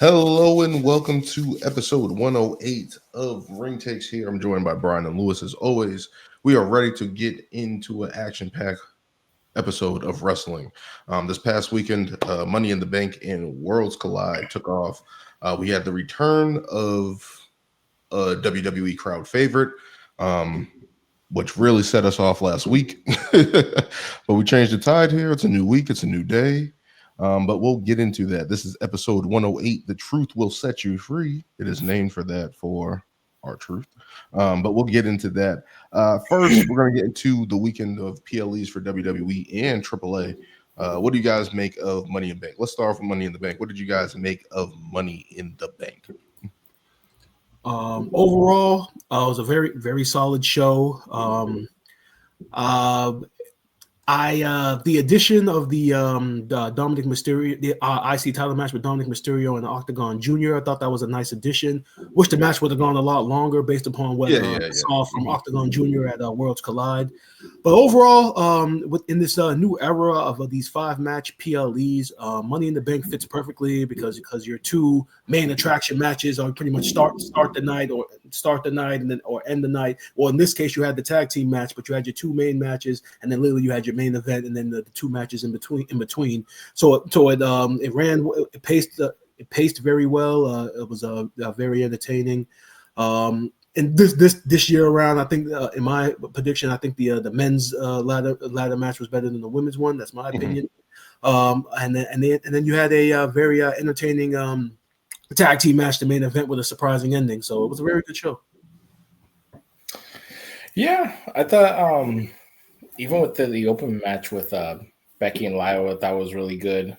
Hello and welcome to episode 108 of Ring Takes here. I'm joined by Brian and Lewis as always. We are ready to get into an action-packed episode of wrestling. This past weekend, Money in the Bank and Worlds Collide took off. We had the return of a WWE crowd favorite, um, which really set us off last week. But we changed the tide here. It's a new week. It's a new day. But we'll get into that. This is episode 108. The truth will set you free. It is named for that for our truth. But we'll get into that. First, we're going to get into the weekend of PLEs for WWE and AAA. What do you guys make of Money in the Bank? Let's start off with Money in the Bank. What did you guys make of Money in the Bank? Overall, it was a very, very solid show. The addition of the Dominic Mysterio, the IC title match with Dominic Mysterio and Octagon Jr. I thought that was a nice addition. Wish the match would have gone a lot longer based upon what I saw from Octagon Jr. at Worlds Collide. But overall, in this new era of these 5-match PLEs, Money in the Bank fits perfectly because your two main attraction matches are pretty much start the night and then or end the night. Well, in this case, you had the tag team match, but you had your two main matches, and then literally you had your main event, and then the two matches in between. So it paced very well. It was very entertaining. And this year around, I think in my prediction, I think the men's ladder match was better than the women's one. That's my opinion. And then you had a very entertaining tag team match, the main event, with a surprising ending. So it was a very good show. Yeah, I thought even with the open match with Becky and Lyra, that was really good.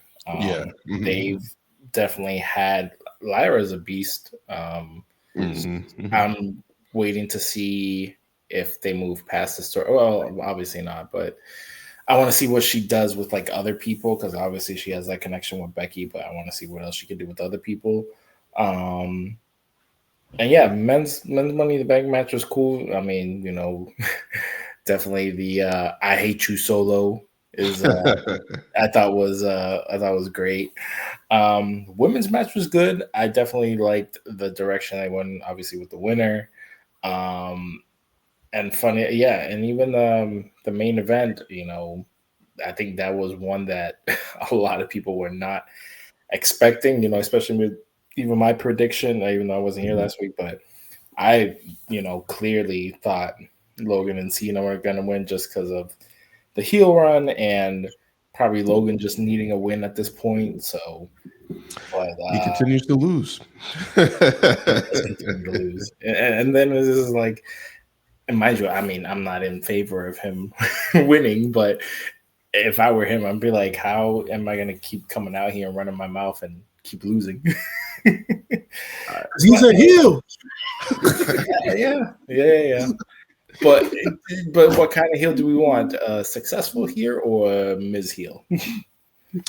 They've definitely had Lyra as a beast. I'm waiting to see if they move past the story. Well, obviously not, but I want to see what she does with like other people, because obviously she has that connection with Becky, but I want to see what else she can do with other people. And yeah, men's Money in the Bank match was cool. I mean, definitely the I Hate You solo is I thought was great. Women's match was good. I definitely liked the direction they went, obviously with the winner. And funny, yeah, and even the main event, I think that was one that a lot of people were not expecting, especially with even my prediction, even though I wasn't here last week, but I, clearly thought Logan and Cena were going to win just because of the heel run and probably Logan just needing a win at this point. So, but he continues to lose. And then this is like, and mind you, I mean, I'm not in favor of him winning, but if I were him, I'd be like, how am I going to keep coming out here and running my mouth and keep losing? He's a heel. Yeah. But what kind of heel do we want? A successful heel or Miz heel?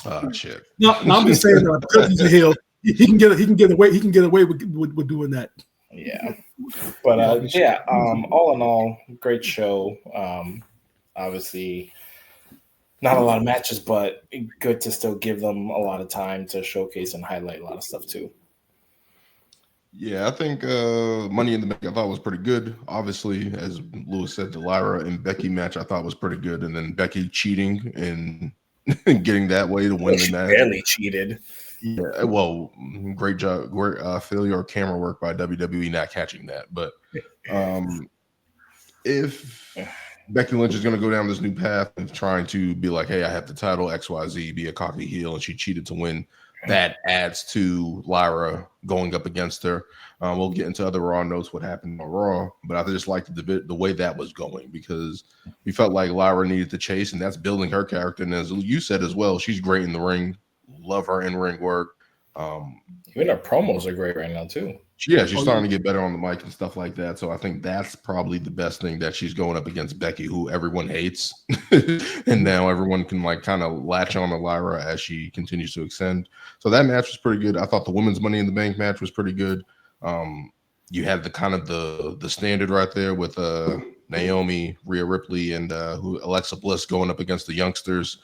Oh shit! No, I'm just saying that because he's a heel, he can get away with doing that. Yeah, but all in all, great show. Obviously, not a lot of matches, but good to still give them a lot of time to showcase and highlight a lot of stuff too. Yeah, I think Money in the Bank I thought was pretty good. Obviously, as Lewis said, the Lyra and Becky match I thought was pretty good, and then Becky cheating and getting that way to win the match. Barely cheated. Yeah, well, great job, great failure of camera work by WWE not catching that. But if Becky Lynch is going to go down this new path of trying to be like, hey, I have the title XYZ, be a cocky heel, and she cheated to win, that adds to Lyra going up against her. We'll get into other Raw notes what happened on Raw, but I just liked the way that was going because we felt like Lyra needed to chase, and that's building her character. And as you said as well, she's great in the ring. Love her in-ring work. Even her promos are great right now too. Yeah, she's starting to get better on the mic and stuff like that. So I think that's probably the best thing, that she's going up against Becky, who everyone hates. And now everyone can like kind of latch on to Lyra as she continues to ascend. So that match was pretty good. I thought the women's Money in the Bank match was pretty good. You had the kind of the standard right there with Naomi, Rhea Ripley, and Alexa Bliss going up against the youngsters.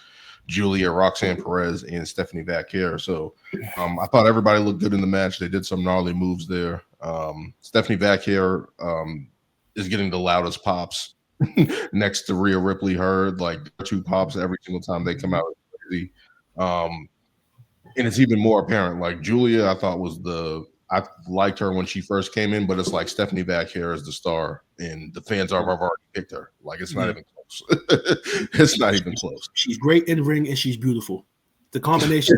Julia, Roxanne Perez, and Stephanie Vaquer. So I thought everybody looked good in the match. They did some gnarly moves there. Stephanie Vaquer is getting the loudest pops next to Rhea Ripley. Heard like 2 pops every single time they come out. It's crazy. And it's even more apparent. Like Julia, I thought I liked her when she first came in, but it's like Stephanie Vaquer is the star, and the fans have already picked her. Like it's not even close. It's not even close. She's great in ring and she's beautiful. The combination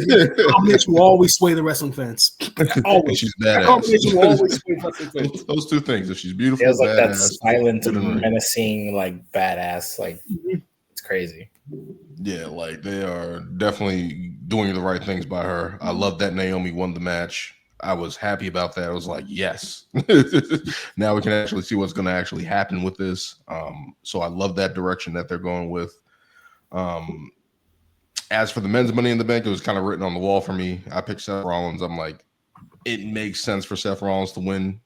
will always sway the wrestling fans. Always. She's badass. Combination will always sway wrestling fans. Those 2 things. If she's beautiful, it was like badass, that silent, menacing, like badass. Like it's crazy. Yeah, like they are definitely doing the right things by her. I love that Naomi won the match. I was happy about that. I was like, yes. Now we can actually see what's going to actually happen with this. So I love that direction that they're going with. As for the men's Money in the Bank, it was kind of written on the wall for me. I picked Seth Rollins. I'm like, it makes sense for Seth Rollins to win.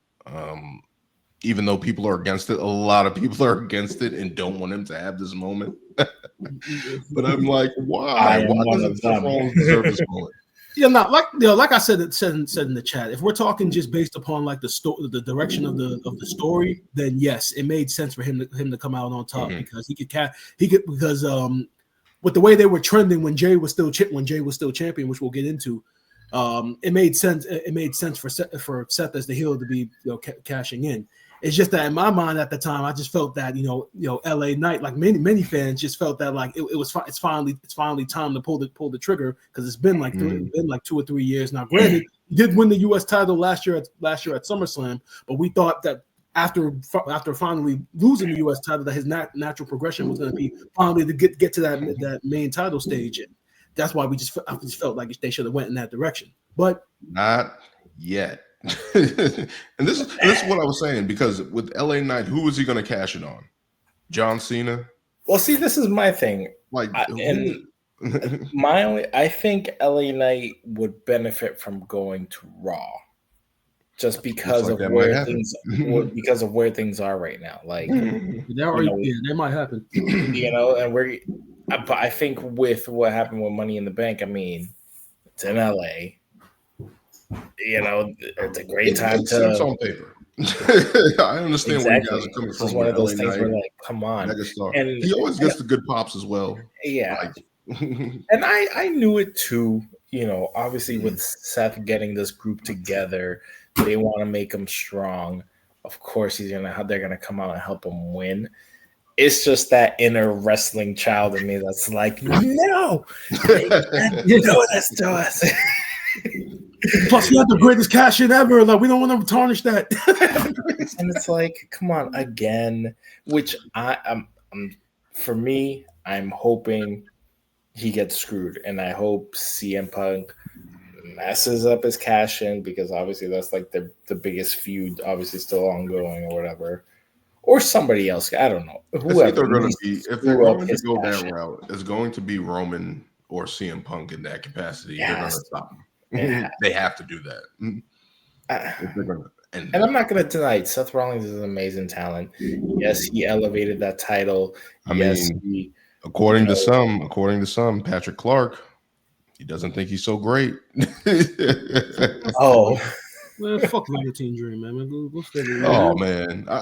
Even though people are against it, a lot of people are against it and don't want him to have this moment. But I'm like, why? Why doesn't Seth Rollins deserve this moment? Yeah, not like I said in the chat. If we're talking just based upon like the direction of the story, then yes, it made sense for him to come out on top because he could because with the way they were trending when Jay was still champion, which we'll get into, it made sense. It made sense for Seth as the heel to be cashing in. It's just that in my mind at the time, I just felt that LA Knight, like many fans, just felt that like it's finally time to pull the trigger because it's been like 2 or 3 years now. Granted, he did win the U.S. title last year at SummerSlam, but we thought that after finally losing the U.S. title, that his natural progression was going to be finally to get to that main title stage, and that's why I just felt like they should have went in that direction, but not yet. And this is what I was saying, because with LA Knight, who is he going to cash it on? John Cena? Well, see, this is my thing. Like, I think LA Knight would benefit from going to Raw, just because of where things are right now. Like, that might happen. And I think with what happened with Money in the Bank, I mean, it's in LA. It's a great time to. It's on paper. I understand where you guys are coming from. It's one of those things where, like, come on. And he always gets the good pops as well. Yeah. And I knew it too. Obviously with Seth getting this group together, they want to make him strong. Of course, they're gonna come out and help him win. It's just that inner wrestling child in me that's like, no, you know this to us. Plus, we had the greatest cash in ever. Like, we don't want to tarnish that. And it's like, come on, again. Which I'm hoping he gets screwed, and I hope CM Punk messes up his cash in, because obviously that's like the biggest feud, obviously still ongoing or whatever. Or somebody else. I don't know. Whoever. If they're going to go that route, it's going to be Roman or CM Punk in that capacity. Yes. They're going to stop him. Yeah. They have to do that. And I'm not going to deny it. Seth Rollins is an amazing talent. Yes, he elevated that title. According to some, Patrick Clark, he doesn't think he's so great. Oh. Man, fuck Velveteen Dream, man. Go figure it out. Oh man, I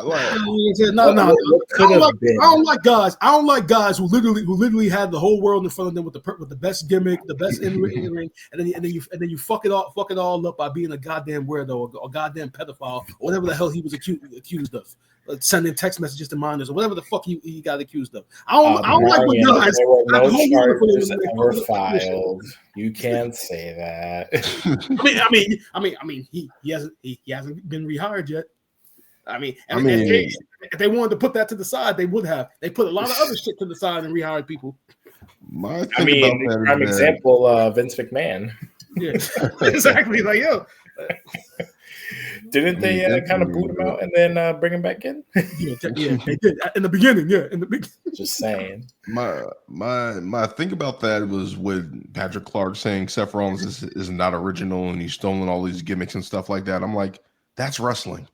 don't like guys. I don't like guys who literally have the whole world in front of them with the best gimmick, the best in ring, and then you fuck it all up by being a goddamn weirdo or a goddamn pedophile or whatever the hell he was accused of. Sending text messages to minors or whatever the fuck he got accused of. I don't like when guys. There were no charges ever filed. You can't say that. I mean, he hasn't been rehired yet. If they wanted to put that to the side, they would have. They put a lot of other shit to the side and rehired people. Prime example, Vince McMahon. Yeah, exactly. Like, yo. Didn't they kind of boot him out and then bring him back in? Yeah, they did in the beginning. Yeah, in the beginning. Just saying. My thing about that was with Patrick Clark saying Seth Rollins is not original and he's stolen all these gimmicks and stuff like that. I'm like, that's wrestling.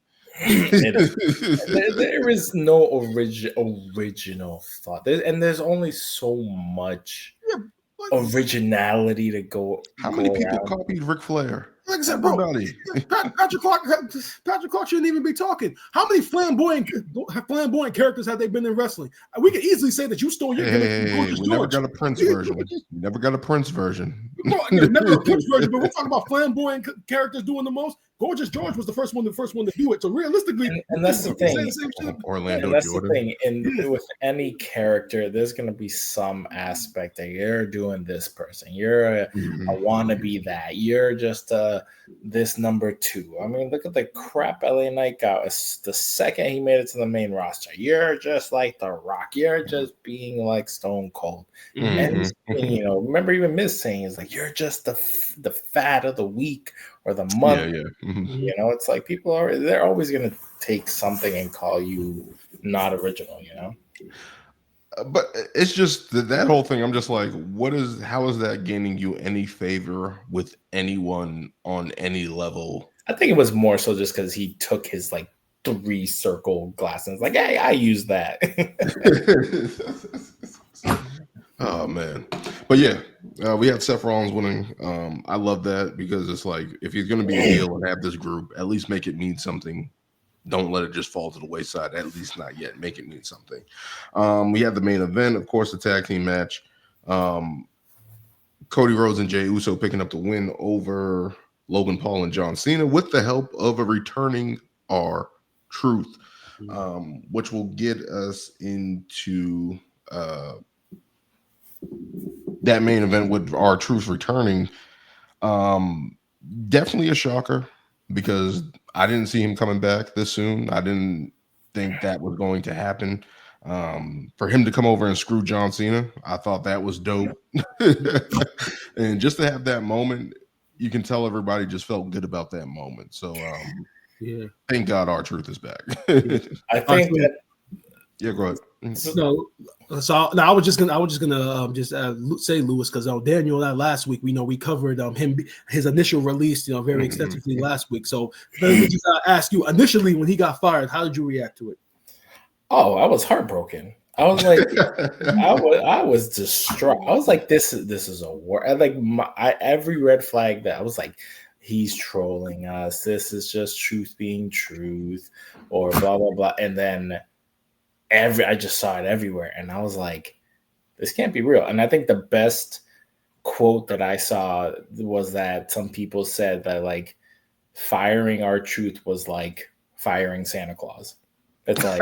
There is no original thought, there's only so much originality to go. How many people around. copied Ric Flair? Like I said, bro, Everybody. Patrick Clark shouldn't even be talking. How many flamboyant characters have they been in wrestling? We could easily say that you stole your gimmick from Gorgeous We George. never got a Prince version. We never got a Prince version. Bro, again, never a Prince version, but we're talking about flamboyant characters doing the most. Gorgeous George was the first one to do it. So realistically, and that's the thing. Orlando and that's Jordan. the thing. And with any character, there's going to be some aspect that you're doing this person. You're a wannabe that. You're just this number 2. I mean, look at the crap LA Knight got. The second he made it to the main roster, you're just like The Rock. You're just being like Stone Cold. And remember even Miz saying is like, you're just the fat of the week or the month. It's like they're always going to take something and call you not original, But it's just that whole thing. I'm just like, how is that gaining you any favor with anyone on any level? I think it was more so just because he took his like 3 circle glasses, like, hey, I use that. Oh man, but yeah, we had Seth Rollins winning. I love that because it's like if he's going to be a heel and have this group, at least make it mean something. Don't let it just fall to the wayside. At least not yet. Make it mean something. We had the main event, of course, the tag team match. Cody Rhodes and Jey Uso picking up the win over Logan Paul and John Cena with the help of a returning R-Truth, which will get us into that main event with R-Truth returning. Definitely a shocker because I didn't see him coming back this soon. I didn't think that was going to happen. For him to come over and screw John Cena, I thought that was dope. And just to have that moment, you can tell everybody just felt good about that moment. So thank God R-Truth is back. I think that. Yeah, go ahead. So I was just gonna say Lewis because Daniel last week we covered his initial release very extensively last week. So let me just ask you initially when he got fired, how did you react to it? Oh, I was heartbroken. I was like, I was distraught. I was like, this is a war. Every red flag that I was like, he's trolling us. This is just truth being truth, or blah blah blah. And then I just saw it everywhere, and I was like, this can't be real. And I think the best quote that I saw was that some people said that like firing R-Truth was like firing Santa Claus. It's like,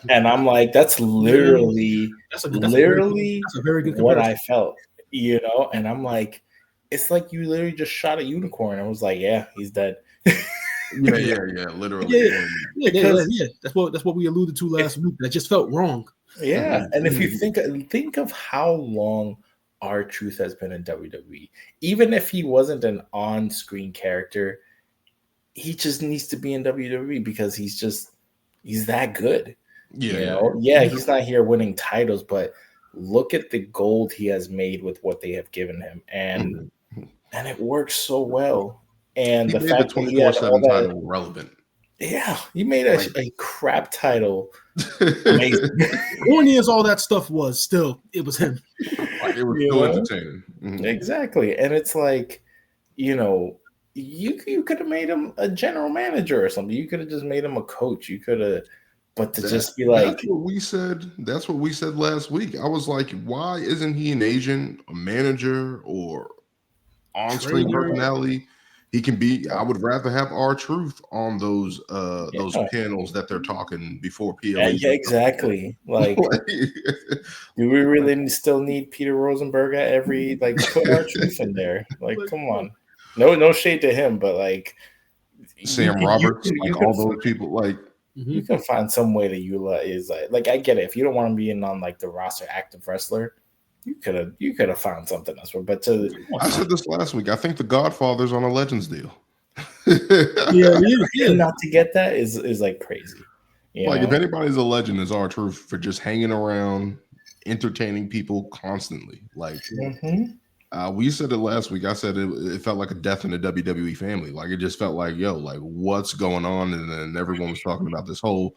and I'm like, that's literally that's a very good what I felt, and I'm like, it's like you literally just shot a unicorn. I was like, yeah, he's dead. Yeah, literally. Yeah. That's what we alluded to last week. That just felt wrong. Yeah, and if you think of how long R-Truth has been in WWE, even if he wasn't an on-screen character, he just needs to be in WWE because he's that good. He's not here winning titles, but look at the gold he has made with what they have given him, and it works so well. And he the made fact the that he had 24/7 title relevant. Yeah, he made a crap title amazing. Corny as all that stuff was, still it was him. It was still entertaining. Exactly, and it's like, you could have made him a general manager or something. You could have just made him a coach. You could have, but just be like, that's what we said. That's what we said last week. I was like, why isn't he an agent, a manager, or on-screen personality? He can be. I would rather have R-Truth on those panels that they're talking before PLE. Yeah, exactly. Like, do we really still need Peter Rosenberg at every put R-Truth in there? Like, come on. No shade to him, but like Sam Roberts, all those people, like you can find some way to utilize like I get it. If you don't want to be in on like the roster active wrestler, you could have found something else. But I said this last week. I think the Godfather's on a Legends deal. Not to get that is like crazy. If anybody's a legend, is R-Truth for just hanging around, entertaining people constantly. Like we said it last week. I said it felt like a death in the WWE family. Like it just felt like, what's going on? And then everyone was talking about this whole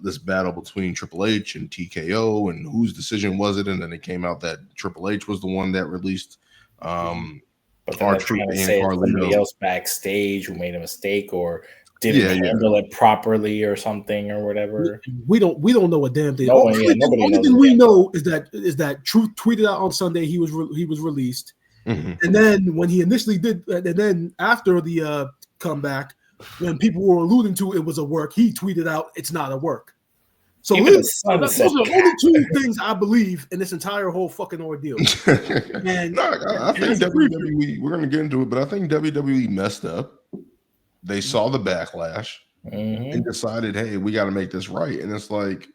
this battle between Triple H and TKO, and whose decision was it? And then it came out that Triple H was the one that released but then they're R-Truth trying to and say it's somebody Carlito. else backstage who made a mistake or didn't handle it properly or something or whatever. We don't know a damn thing. Nobody only thing we know is that Truth tweeted out on Sunday he was released, and then when he initially did, and then after the comeback, when people were alluding to it was a work, he tweeted out it's not a work. So those are the only two things I believe in this entire whole fucking ordeal. And no, I think WWE, we're going to get into it, but I think WWE messed up. They saw the backlash and decided, hey, we got to make this right. And it's like,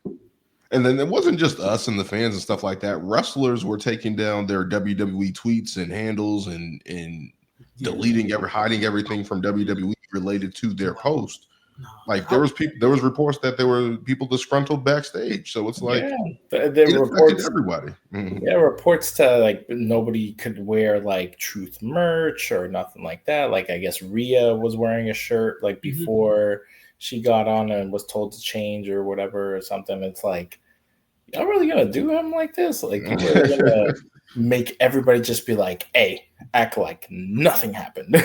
and then it wasn't just us and the fans and stuff like that. Wrestlers were taking down their WWE tweets and handles and deleting hiding everything from WWE related to their post. Like there was reports that there were people disgruntled backstage. So it's like there reports everybody. Yeah, reports to like nobody could wear like Truth merch or nothing like that. Like I guess Rhea was wearing a shirt like before she got on and was told to change or whatever or something. It's like, y'all really gonna do him like this? Like people are gonna make everybody just be like, hey, act like nothing happened.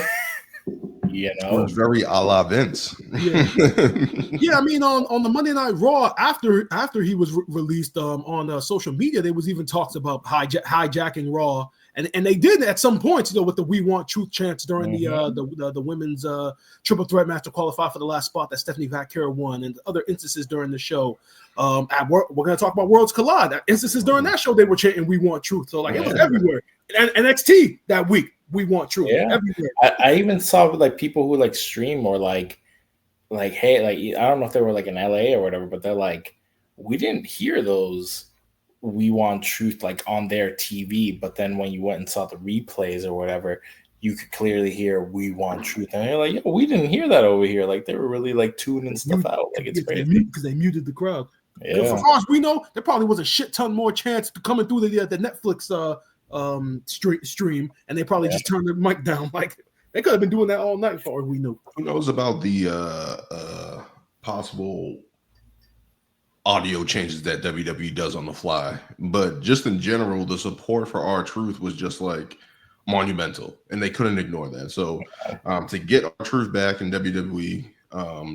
You know, it's very a la Vince. Yeah, I mean, on the Monday Night Raw after he was released on social media, there was even talks about hijacking Raw, and they did at some points, with the "We Want Truth" chants during the women's triple threat match to qualify for the last spot that Stephanie Vaquero won, and other instances during the show. We're going to talk about Worlds Collide. Instances during that show, they were chanting "We Want Truth," so like it was everywhere. And NXT that week, "We Want Truth." Yeah, everywhere. I even saw like people who like stream or like, hey, like I don't know if they were like in LA or whatever, but they're like, we didn't hear those "We Want Truth" like on their TV, but then when you went and saw the replays or whatever, you could clearly hear "We Want Truth," and they're like, "Yo, we didn't hear that over here." Like they were really like tuning stuff out. Like it's crazy because they muted the crowd. Yeah. As far as we know, there probably was a shit ton more chance coming through the Netflix stream, and they probably just turned the mic down. Like they could have been doing that all night, for all we knew. Who knows about the possible audio changes that WWE does on the fly? But just in general, the support for R-Truth was just like monumental, and they couldn't ignore that. So to get R-Truth back in WWE,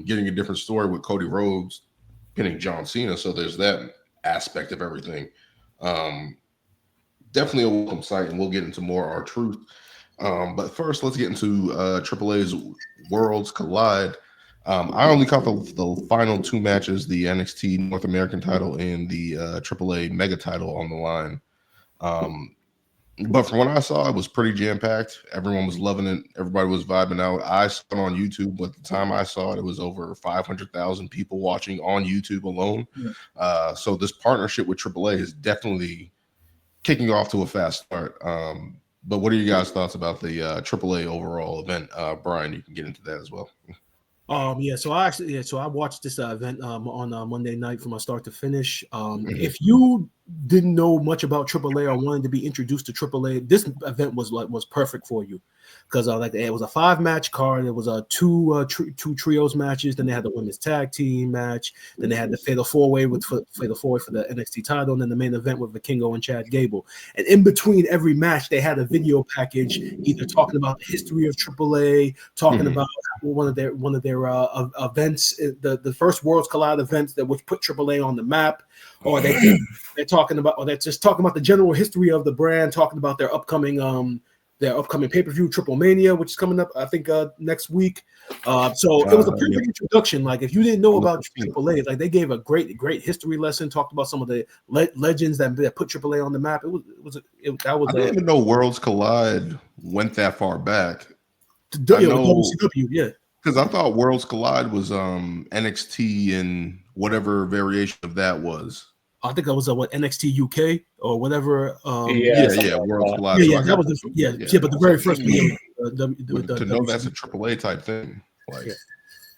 getting a different story with Cody Rhodes pinning John Cena, so there's that aspect of everything. Definitely a welcome sight, and we'll get into more R-Truth. But first, let's get into AAA's Worlds Collide. I only caught the final two matches, the NXT North American title and the AAA Mega title on the line. But from what I saw, it was pretty jam-packed. Everyone was loving it. Everybody was vibing out. I saw it on YouTube. But the time I saw it, it was over 500,000 people watching on YouTube alone. Yeah. So this partnership with AAA is definitely kicking off to a fast start. But what are you guys' thoughts about the AAA overall event? Brian, you can get into that as well. So I watched this event on Monday night from start to finish. If you didn't know much about AAA or wanted to be introduced to AAA, this event was perfect for you, because it was a 5-match card. It was two trios matches. Then they had the women's tag team match. Then they had the fatal 4-way for the NXT title, and then the main event with Vikingo and Chad Gable. And in between every match, they had a video package, either talking about the history of AAA, talking about one of their events, the first Worlds Collide events that which put AAA on the map, or they're talking about, or they're just talking about the general history of the brand, talking about their upcoming pay-per-view Triple Mania, which is coming up, I think, next week. So it was a perfect introduction. Like if you didn't know about AAA, like they gave a great history lesson, talked about some of the legends that put AAA on the map. I didn't even know Worlds Collide went that far back. WCW, yeah. Because I thought Worlds Collide was NXT and whatever variation of that was. I think that was NXT UK or whatever. Worlds Collide. Yeah, that was but the very first video. To know that's a AAA type thing.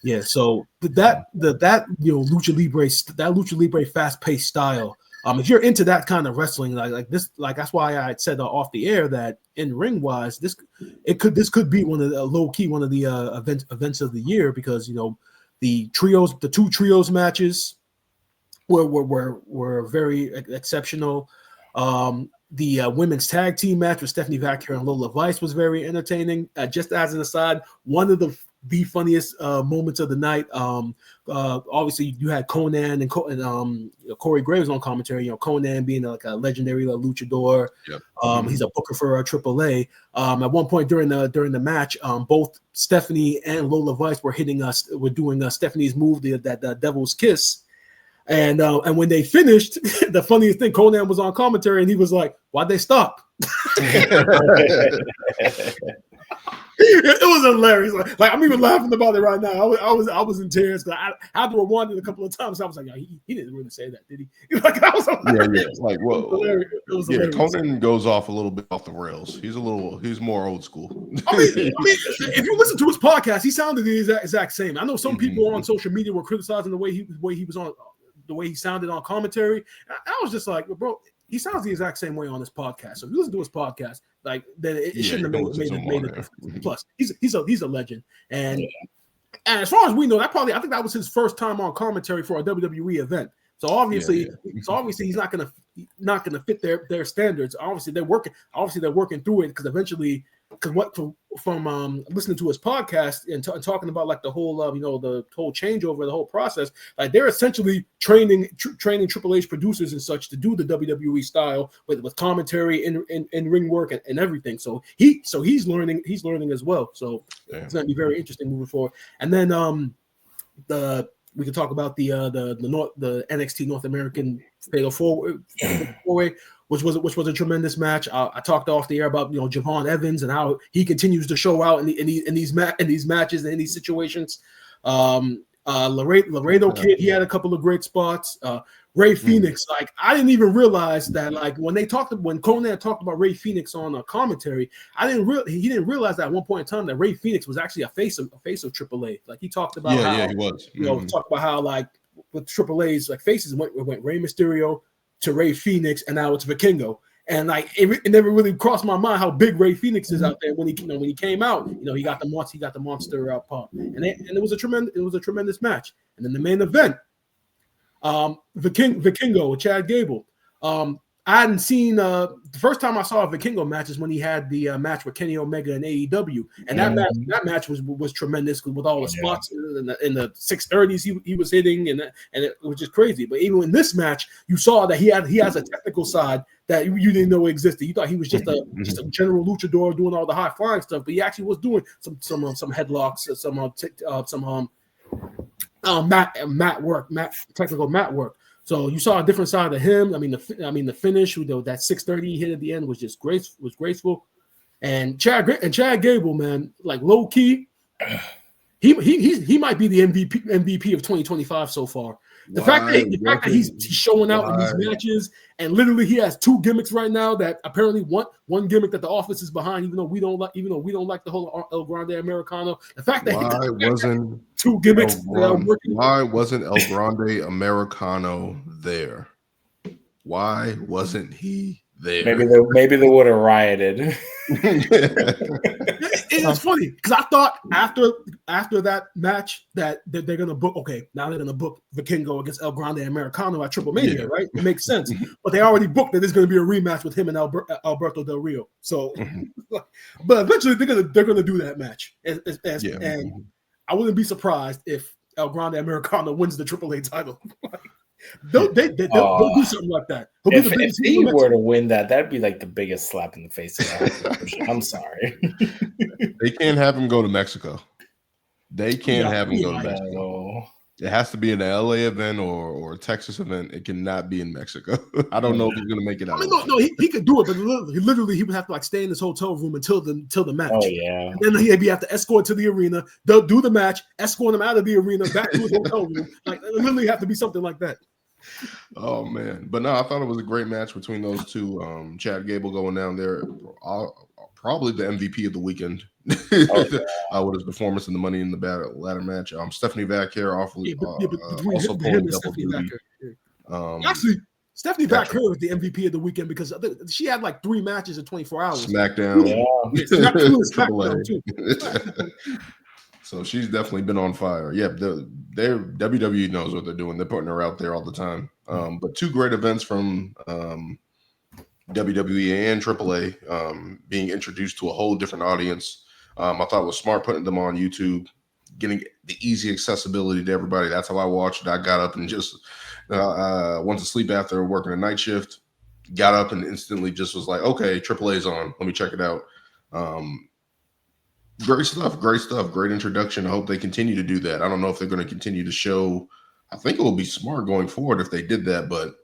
Yeah. So that Lucha Libre fast paced style. If you're into that kind of wrestling, like this, like that's why I said off the air that in ring wise, this could be one of the low key one of the events of the year, because The two trios matches were very exceptional. The women's tag team match with Stephanie Vaquer and Lola Vice was very entertaining. Just as an aside, one of the funniest moments of the night. Obviously, you had Conan and Corey Graves on commentary. Conan being like a legendary luchador. Yep. He's a booker for AAA. At one point during the match, both Stephanie and Lola Vice were doing Stephanie's move, the Devil's Kiss. And when they finished, the funniest thing, Conan was on commentary and he was like, "Why'd they stop?" It was hilarious. Like I'm even laughing about it right now. I was in tears because I had to rewind it a couple of times. I was like, he didn't really say that, did he? Like that was hilarious. Like whoa. It was hilarious. Conan goes off a little bit off the rails. He's more old school. I mean, if you listen to his podcast, he sounded the exact same. I know some people on social media were criticizing the way he was on, the way he sounded on commentary. I was just like, bro, he sounds the exact same way on his podcast. So if you listen to his podcast, like then it shouldn't have made a difference. Plus, he's a legend. And as far as we know, I think that was his first time on commentary for a WWE event. So obviously, he's not gonna fit their standards. Obviously, they're working through it because eventually, from listening to his podcast and talking about like the whole the whole changeover, the whole process, like they're essentially training Triple H producers and such to do the WWE style with commentary and ring work and everything. So he's learning as well. So it's gonna be very interesting moving forward. And then we can talk about the NXT North American Fatal 4-Way, which was a tremendous match. I talked off the air about Javon Evans and how he continues to show out in these matches and in these situations. Laredo Kid, he had a couple of great spots. Ray Phoenix, like I didn't even realize that, like when Conan talked about Ray Phoenix on a commentary, he didn't realize that at one point in time that Ray Phoenix was actually a face of AAA. Like he talked about how he was. Talked about how like with AAA's like faces went Rey Mysterio to Ray Phoenix and now it's Vikingo. And like it never really crossed my mind how big Ray Phoenix is out there when he came out. He got the monster pop, and it was a tremendous match. And then the main event, Vikingo with Chad Gable. I hadn't seen the first time I saw a Vikingo match is when he had the match with Kenny Omega in AEW, and that match was tremendous with all the spots in the 630s he was hitting, and it was just crazy. But even in this match, you saw that he has a technical side that you didn't know existed. You thought he was just a general luchador doing all the high flying stuff, but he actually was doing some headlocks, technical mat work. So you saw a different side of him. I mean, the finish with that 630 hit at the end was just graceful. And Chad Gable, man, like low key, he might be the MVP of 2025 so far. The fact that he's showing out in these matches, and literally he has two gimmicks right now. That apparently one gimmick that the office is behind, even though we don't like the whole El Grande Americano. The fact that two gimmicks working. Why wasn't El Grande Americano there? Why wasn't he there? Maybe they would have rioted. It's funny because I thought after that match that they're gonna book. Okay, now they're gonna book Vikingo against El Grande Americano at Triple Mania, right? It makes sense. But they already booked that there's gonna be a rematch with him and Alberto Del Rio. So, but eventually they're gonna do that match, and I wouldn't be surprised if El Grande Americano wins the AAA title. They'll do something like that. If he were to win that'd be like the biggest slap in the face of that. I'm sorry. They can't have him go to Mexico. They can't have him go to Mexico. It has to be an LA event or a Texas event. It cannot be in Mexico. I don't know if he's going to make it out. No, he could do it, but literally he would have to like stay in his hotel room until the match. Oh yeah. And then he'd have to escort to the arena. They'll do the match, escort him out of the arena back to his hotel room. Like it literally have to be something like that. Oh man, but no, I thought it was a great match between those two. Chad Gable going down there, probably the MVP of the weekend with his performance in the Money in the Ladder match. Stephanie Vaquer also pulling double duty. Actually, Stephanie Vaquer was the MVP of the weekend because she had like 3 matches in 24 hours. SmackDown, SmackDown too. So she's definitely been on fire. Yeah, they're WWE knows what they're doing. They're putting her out there all the time. But two great events from WWE and AAA, being introduced to a whole different audience. I thought it was smart putting them on YouTube, getting the easy accessibility to everybody. That's how I watched it. I got up and just went to sleep after working a night shift. Got up and instantly just was like, okay, AAA's on. Let me check it out. Great stuff. Great introduction. I hope they continue to do that. I don't know if they're going to continue to show. I think it will be smart going forward if they did that, but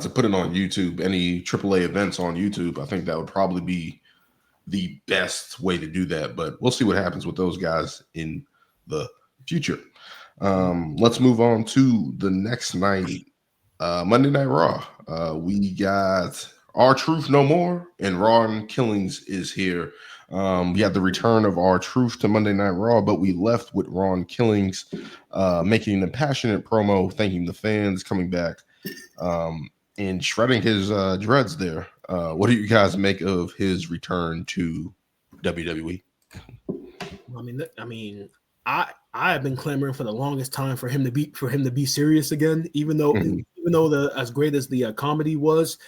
to put it on YouTube, any AAA events on YouTube, I think that would probably be the best way to do that. But we'll see what happens with those guys in the future. Let's move on to the next night, Monday Night Raw. We got rtruth No More and Ron Killings is here. We had the return of rtruth to Monday Night Raw, but we left with Ron Killings making a passionate promo, thanking the fans, coming back, and shredding his dreads there. What do you guys make of his return to WWE? I have been clamoring for the longest time for him to be serious again. Even though as great as the comedy was,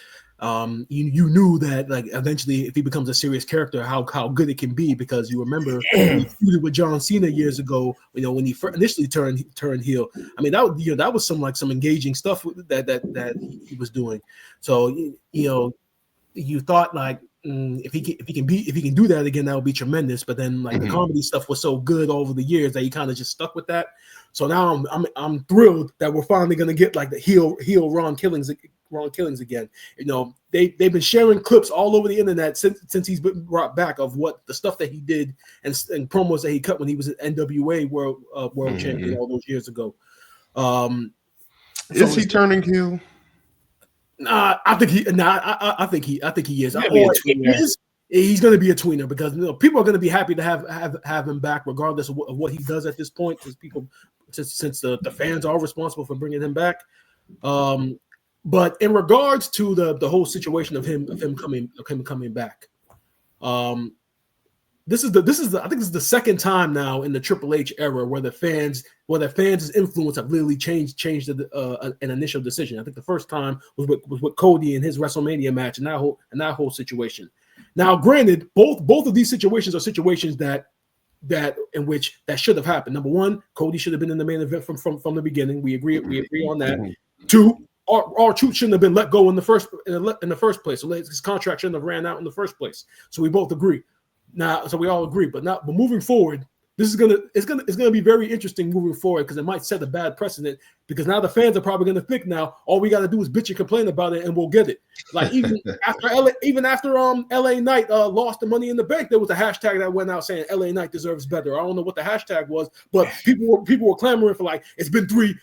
you knew that like eventually if he becomes a serious character, how good it can be, because you remember when he feuded with John Cena years ago. When he initially turned heel. I mean that was some engaging stuff that he was doing. So you thought like. If he can do that again, that would be tremendous. But then like the comedy stuff was so good over the years that he kind of just stuck with that. So now I'm thrilled that we're finally gonna get like the heel Ron Killings again. They've been sharing clips all over the internet since he's been brought back of what the stuff that he did and promos that he cut when he was at NWA world champion all those years ago. Is he turning heel? I think he is. He's going to be a tweener because people are going to be happy to have him back regardless of what he does at this point, because since the fans are responsible for bringing him back. But in regards to the whole situation of him coming back, This is I think this is the second time now in the Triple H era where the fans' influence have literally changed an initial decision. I think the first time was with Cody and his WrestleMania match and that whole situation. Now, granted, both of these situations are situations that should have happened. Number one, Cody should have been in the main event from the beginning. We agree on that. Two, R-Truth shouldn't have been let go in the first place. So his contract shouldn't have ran out in the first place. So we both agree. Now, so we all agree, but moving forward, it's gonna be very interesting moving forward, because it might set a bad precedent, because now the fans are probably gonna think now all we got to do is bitch and complain about it and we'll get it. Like even after LA Knight lost the Money in the Bank, there was a hashtag that went out saying LA Knight deserves better. I don't know what the hashtag was, but people were clamoring for like it's been 3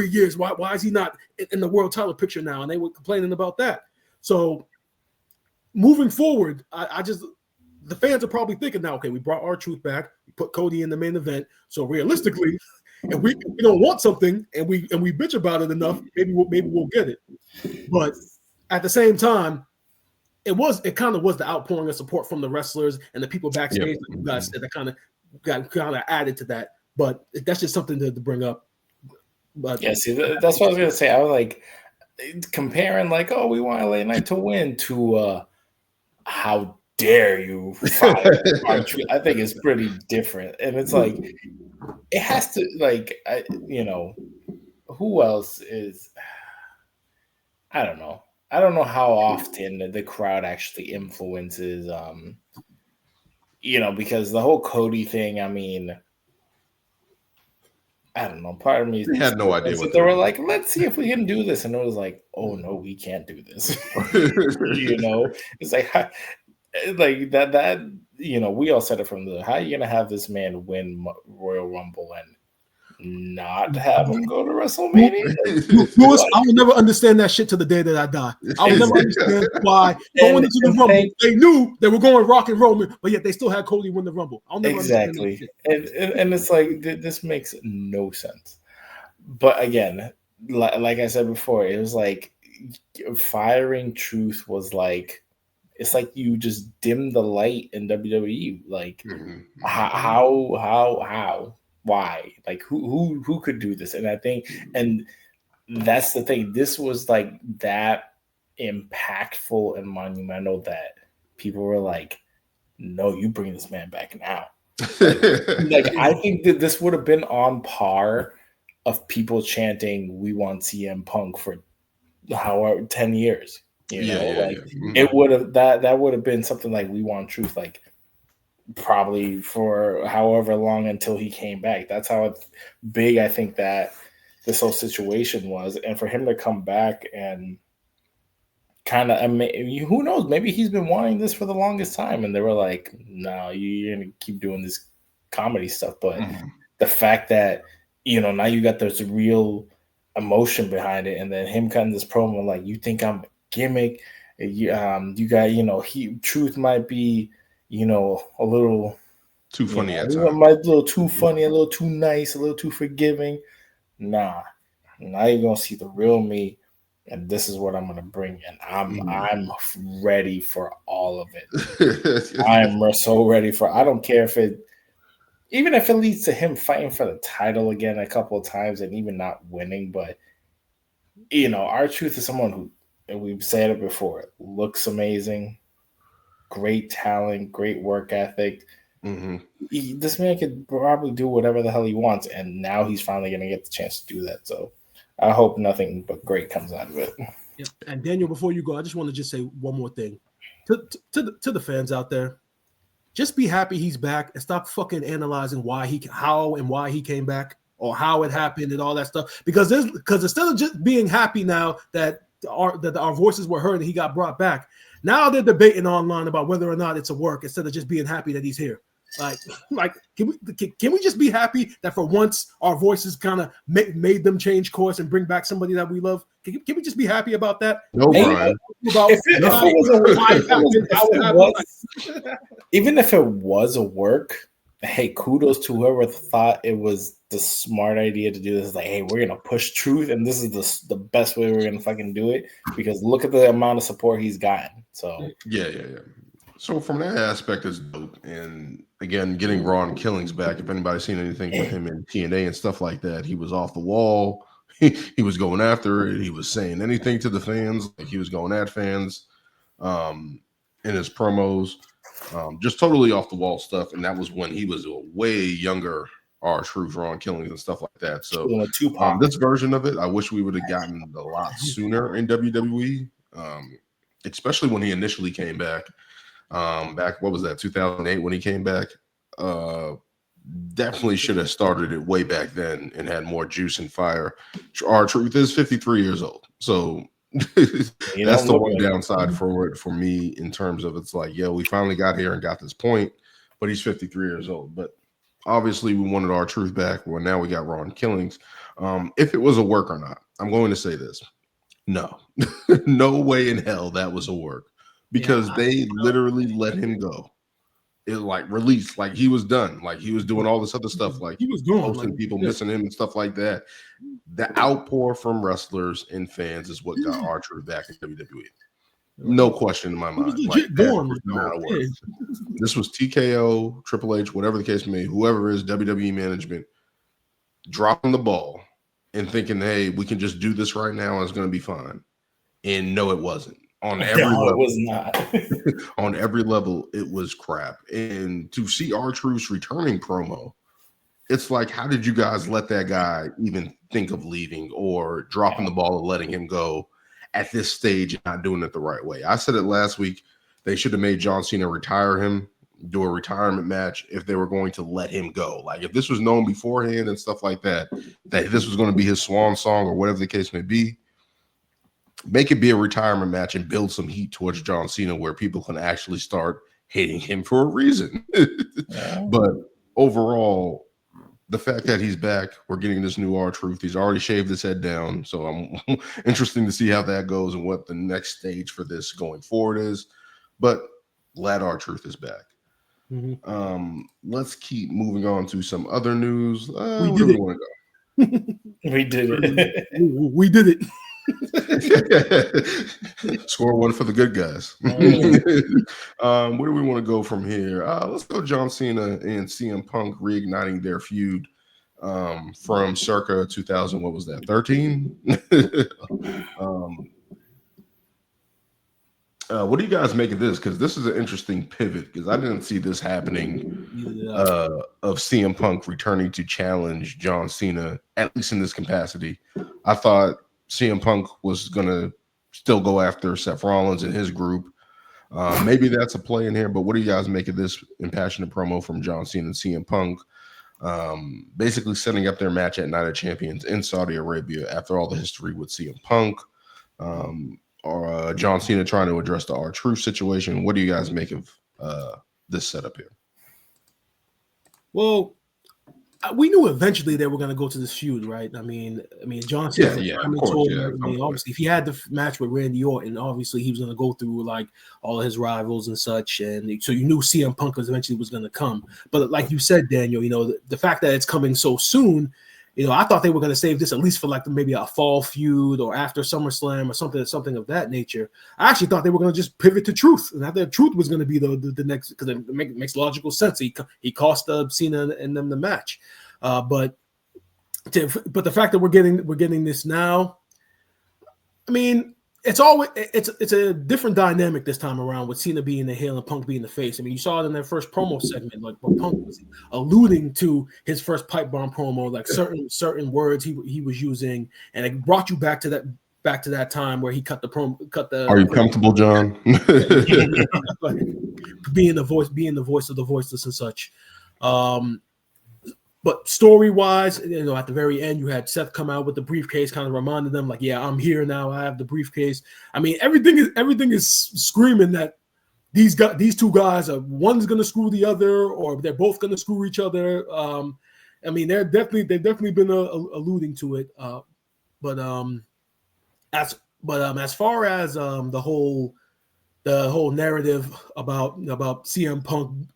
years. Why is he not in the world title picture now? And they were complaining about that. So moving forward, the fans are probably thinking now, okay, we brought R-Truth back, we put Cody in the main event. So realistically, if we don't want something and we bitch about it enough, maybe we'll get it. But at the same time, it kind of was the outpouring of support from the wrestlers and the people backstage that kind of got added to that. But that's just something to bring up. But yeah, see, that's what I was gonna say. I was like comparing, like, oh, we want LA Knight to win to how dare you fire R-Truth. I think it's pretty different, and it's like it has to, like, who else is, I don't know how often the crowd actually influences because the whole Cody thing, I mean, I don't know, part of me had no idea what they were like, let's see if we can do this, and it was like, oh no, we can't do this. It's like that we all said it from how are you gonna have this man win Royal Rumble and not have him go to WrestleMania? Lewis, I will never understand that shit to the day that I die. I will never understand why going into the Rumble they knew they were going Rock and Roman, but yet they still had Cody win the Rumble. I'll never understand that shit. And it's like this makes no sense. But again, like I said before, it was like firing Truth was like it's like you just dim the light in WWE. Like Mhm. how why? Like who could do this? And I think and that's the thing. This was like that impactful and monumental that people were like, no, you bring this man back now. Like I think that this would have been on par of people chanting "We want CM Punk" for however 10 years. You Yeah, know, yeah, like yeah. Mhm. it would have that would have been something like "We want truth," like probably for however long until he came back. That's how big I think that this whole situation was, and for him to come back and kind of, who knows? Maybe he's been wanting this for the longest time, and they were like, "No, you're gonna keep doing this comedy stuff." But Mhm. the fact that now you got this real emotion behind it, and then him cutting this promo like, "You think I'm a gimmick? You got he truth might be a little Too funny at a times. little too funny, a little too nice, a little too forgiving." Nah, now you're gonna see the real me, and this is what I'm gonna bring, and I'm ready for all of it. I'm so ready for. I don't care if even if it leads to him fighting for the title again a couple of times and even not winning, but R-Truth is someone who, and we've said it before, looks amazing, great talent, great work ethic. Mhm. This man could probably do whatever the hell he wants, and now he's finally going to get the chance to do that. So I hope nothing but great comes out of it. Yep. And Daniel, before you go, I just want to just say one more thing to the fans out there. Just be happy he's back and stop fucking analyzing why he came back or how it happened and all that stuff. Because instead of just being happy now that our voices were heard and he got brought back, now they're debating online about whether or not it's a work instead of just being happy that he's here. Like, can we just be happy that for once our voices kind of made them change course and bring back somebody that we love? Can we just be happy about that? No, Brian. Even if it was a work, hey, kudos to whoever thought it was the smart idea to do this. Like, hey, we're gonna push truth, and this is the best way we're gonna fucking do it because look at the amount of support he's gotten. So yeah. So from that aspect, it's dope. And again, getting Ron Killings back. If anybody's seen anything with him in TNA and stuff like that, he was off the wall. He was going after it. He was saying anything to the fans. Like he was going at fans in his promos. Just totally off the wall stuff. And that was when he was a way younger R-Truth, Ron Killings and stuff like that. So this version of it, I wish we would have gotten a lot sooner in WWE, especially when he initially came back. Back, what was that, 2008 when he came back? Definitely should have started it way back then and had more juice and fire. R-Truth is 53 years old. So that's the one downside for it for me in terms of it's like, we finally got here and got this point, but he's 53 years old. But obviously we wanted R-Truth back. Well, now we got Ron Killings. If it was a work or not, I'm going to say this. No, no way in hell that was a work because they literally let him go. It like released, like he was done, like he was doing all this other stuff, like he was gone, posting people missing him and stuff like that. The outpour from wrestlers and fans is what got R-Truth back in WWE. No question in my mind. Like, gone. This was TKO, Triple H, whatever the case may be, whoever is WWE management, dropping the ball and thinking, hey, we can just do this right now and it's going to be fine. And no, it wasn't. On every level, it was not. On every level, it was crap. And to see R-Truth's returning promo, it's like, how did you guys let that guy even think of leaving or dropping the ball and letting him go at this stage and not doing it the right way? I said it last week. They should have made John Cena retire him, do a retirement match if they were going to let him go. Like if this was known beforehand and stuff like that, that this was going to be his swan song or whatever the case may be, make it be a retirement match and build some heat towards John Cena where people can actually start hating him for a reason. But overall, the fact that he's back, we're getting this new R-Truth. He's already shaved his head down. So I'm interesting to see how that goes and what the next stage for this going forward is. But glad R-Truth is back. Let's keep moving on to some other news. We did it. We did it. We did it. Score one for the good guys. Where do we want to go from here? Let's go John Cena and CM Punk reigniting their feud from circa 2000. What was that? 13. What do you guys make of this? Because this is an interesting pivot. Because I didn't see this happening. Of CM Punk returning to challenge John Cena, at least in this capacity. I thought CM Punk was gonna still go after Seth Rollins and his group. Maybe that's a play in here. But what do you guys make of this impassioned promo from John Cena and CM Punk? Basically setting up their match at Night of Champions in Saudi Arabia after all the history with CM Punk. Or John Cena trying to address the rtruth situation. What do you guys make of this setup here? Well, we knew eventually they were going to go to this feud, right? I mean, John Cena. Obviously, if he had the match with Randy Orton, obviously he was going to go through like all of his rivals and such, and so you knew CM Punk eventually was going to come. But like you said, Daniel, the fact that it's coming so soon. I thought they were going to save this at least for like maybe a fall feud or after SummerSlam or something of that nature. I actually thought they were going to just pivot to Truth, and I thought Truth was going to be the next, because it makes logical sense. He cost Cena and them the match, but the fact that we're getting this now, I mean, it's a different dynamic this time around with Cena being the heel and Punk being the face. I mean, you saw it in their first promo segment, like where Punk was alluding to his first pipe bomb promo, like certain words he was using, and it brought you back to that time where he cut the. Are you comfortable, John? being the voice of the voiceless and such. But story-wise, at the very end, you had Seth come out with the briefcase, kind of reminding them, like, "Yeah, I'm here now. I have the briefcase." I mean, everything is screaming that these two guys are, one's going to screw the other, or they're both going to screw each other. I mean, they've definitely been alluding to it. But as far as the whole narrative about CM Punk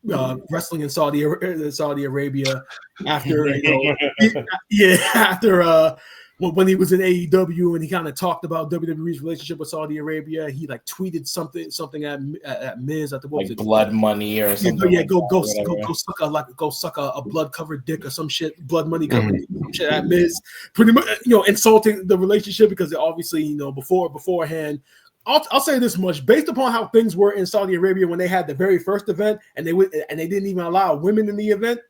wrestling in Saudi Arabia after after when he was in AEW and he kind of talked about WWE's relationship with Saudi Arabia, he like tweeted something at Miz at the like blood money or something. Yeah, go suck a blood covered dick or some shit, blood money covered some shit at Miz, pretty much insulting the relationship, because obviously beforehand. I'll say this much: based upon how things were in Saudi Arabia when they had the very first event, and they didn't even allow women in the event,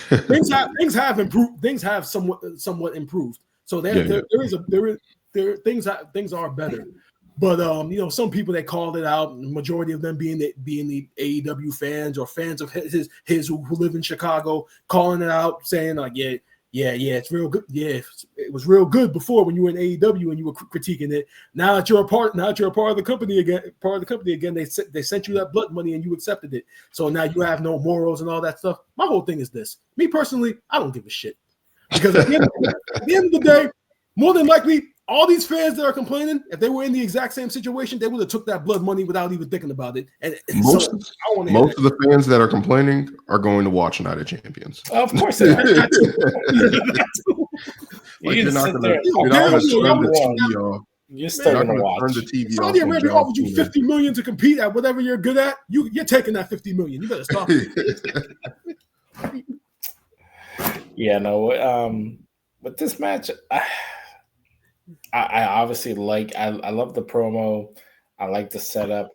things have improved. Things have somewhat improved. So things are better. But some people, they called it out. The majority of them being the AEW fans or fans of his who live in Chicago, calling it out, saying like, yeah, it's real good. Yeah, it was real good before when you were in AEW and you were critiquing it. Now that you're a part of the company again, they sent you that blood money and you accepted it. So now you have no morals and all that stuff. My whole thing is this: me personally, I don't give a shit, because at the end of the day, more than likely, all these fans that are complaining, if they were in the exact same situation, they would have took that blood money without even thinking about it. And most of the fans that are complaining are going to watch Night of Champions. Of course they are. You're not going to turn the TV off. You're still going to watch. Turn the TV Saudi Arabia offered you $50 million to compete at whatever you're good at. You're taking that $50 million. You better stop it. Yeah, no. With this match, I obviously I love the promo. I like the setup.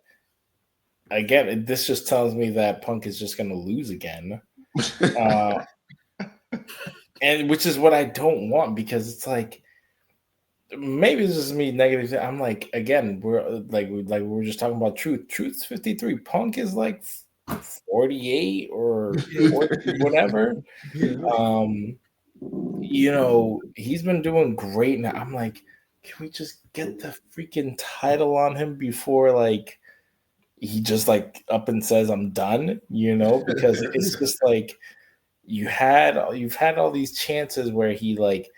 Again, this just tells me that Punk is just going to lose again, and which is what I don't want, because it's like, maybe it's just me negative. I'm like, again, we were just talking about Truth. Truth's 53. Punk is like 48 or 40, whatever. He's been doing great now. I'm like, can we just get the freaking title on him before like he just like up and says I'm done? Because it's just like you've had all these chances where he like,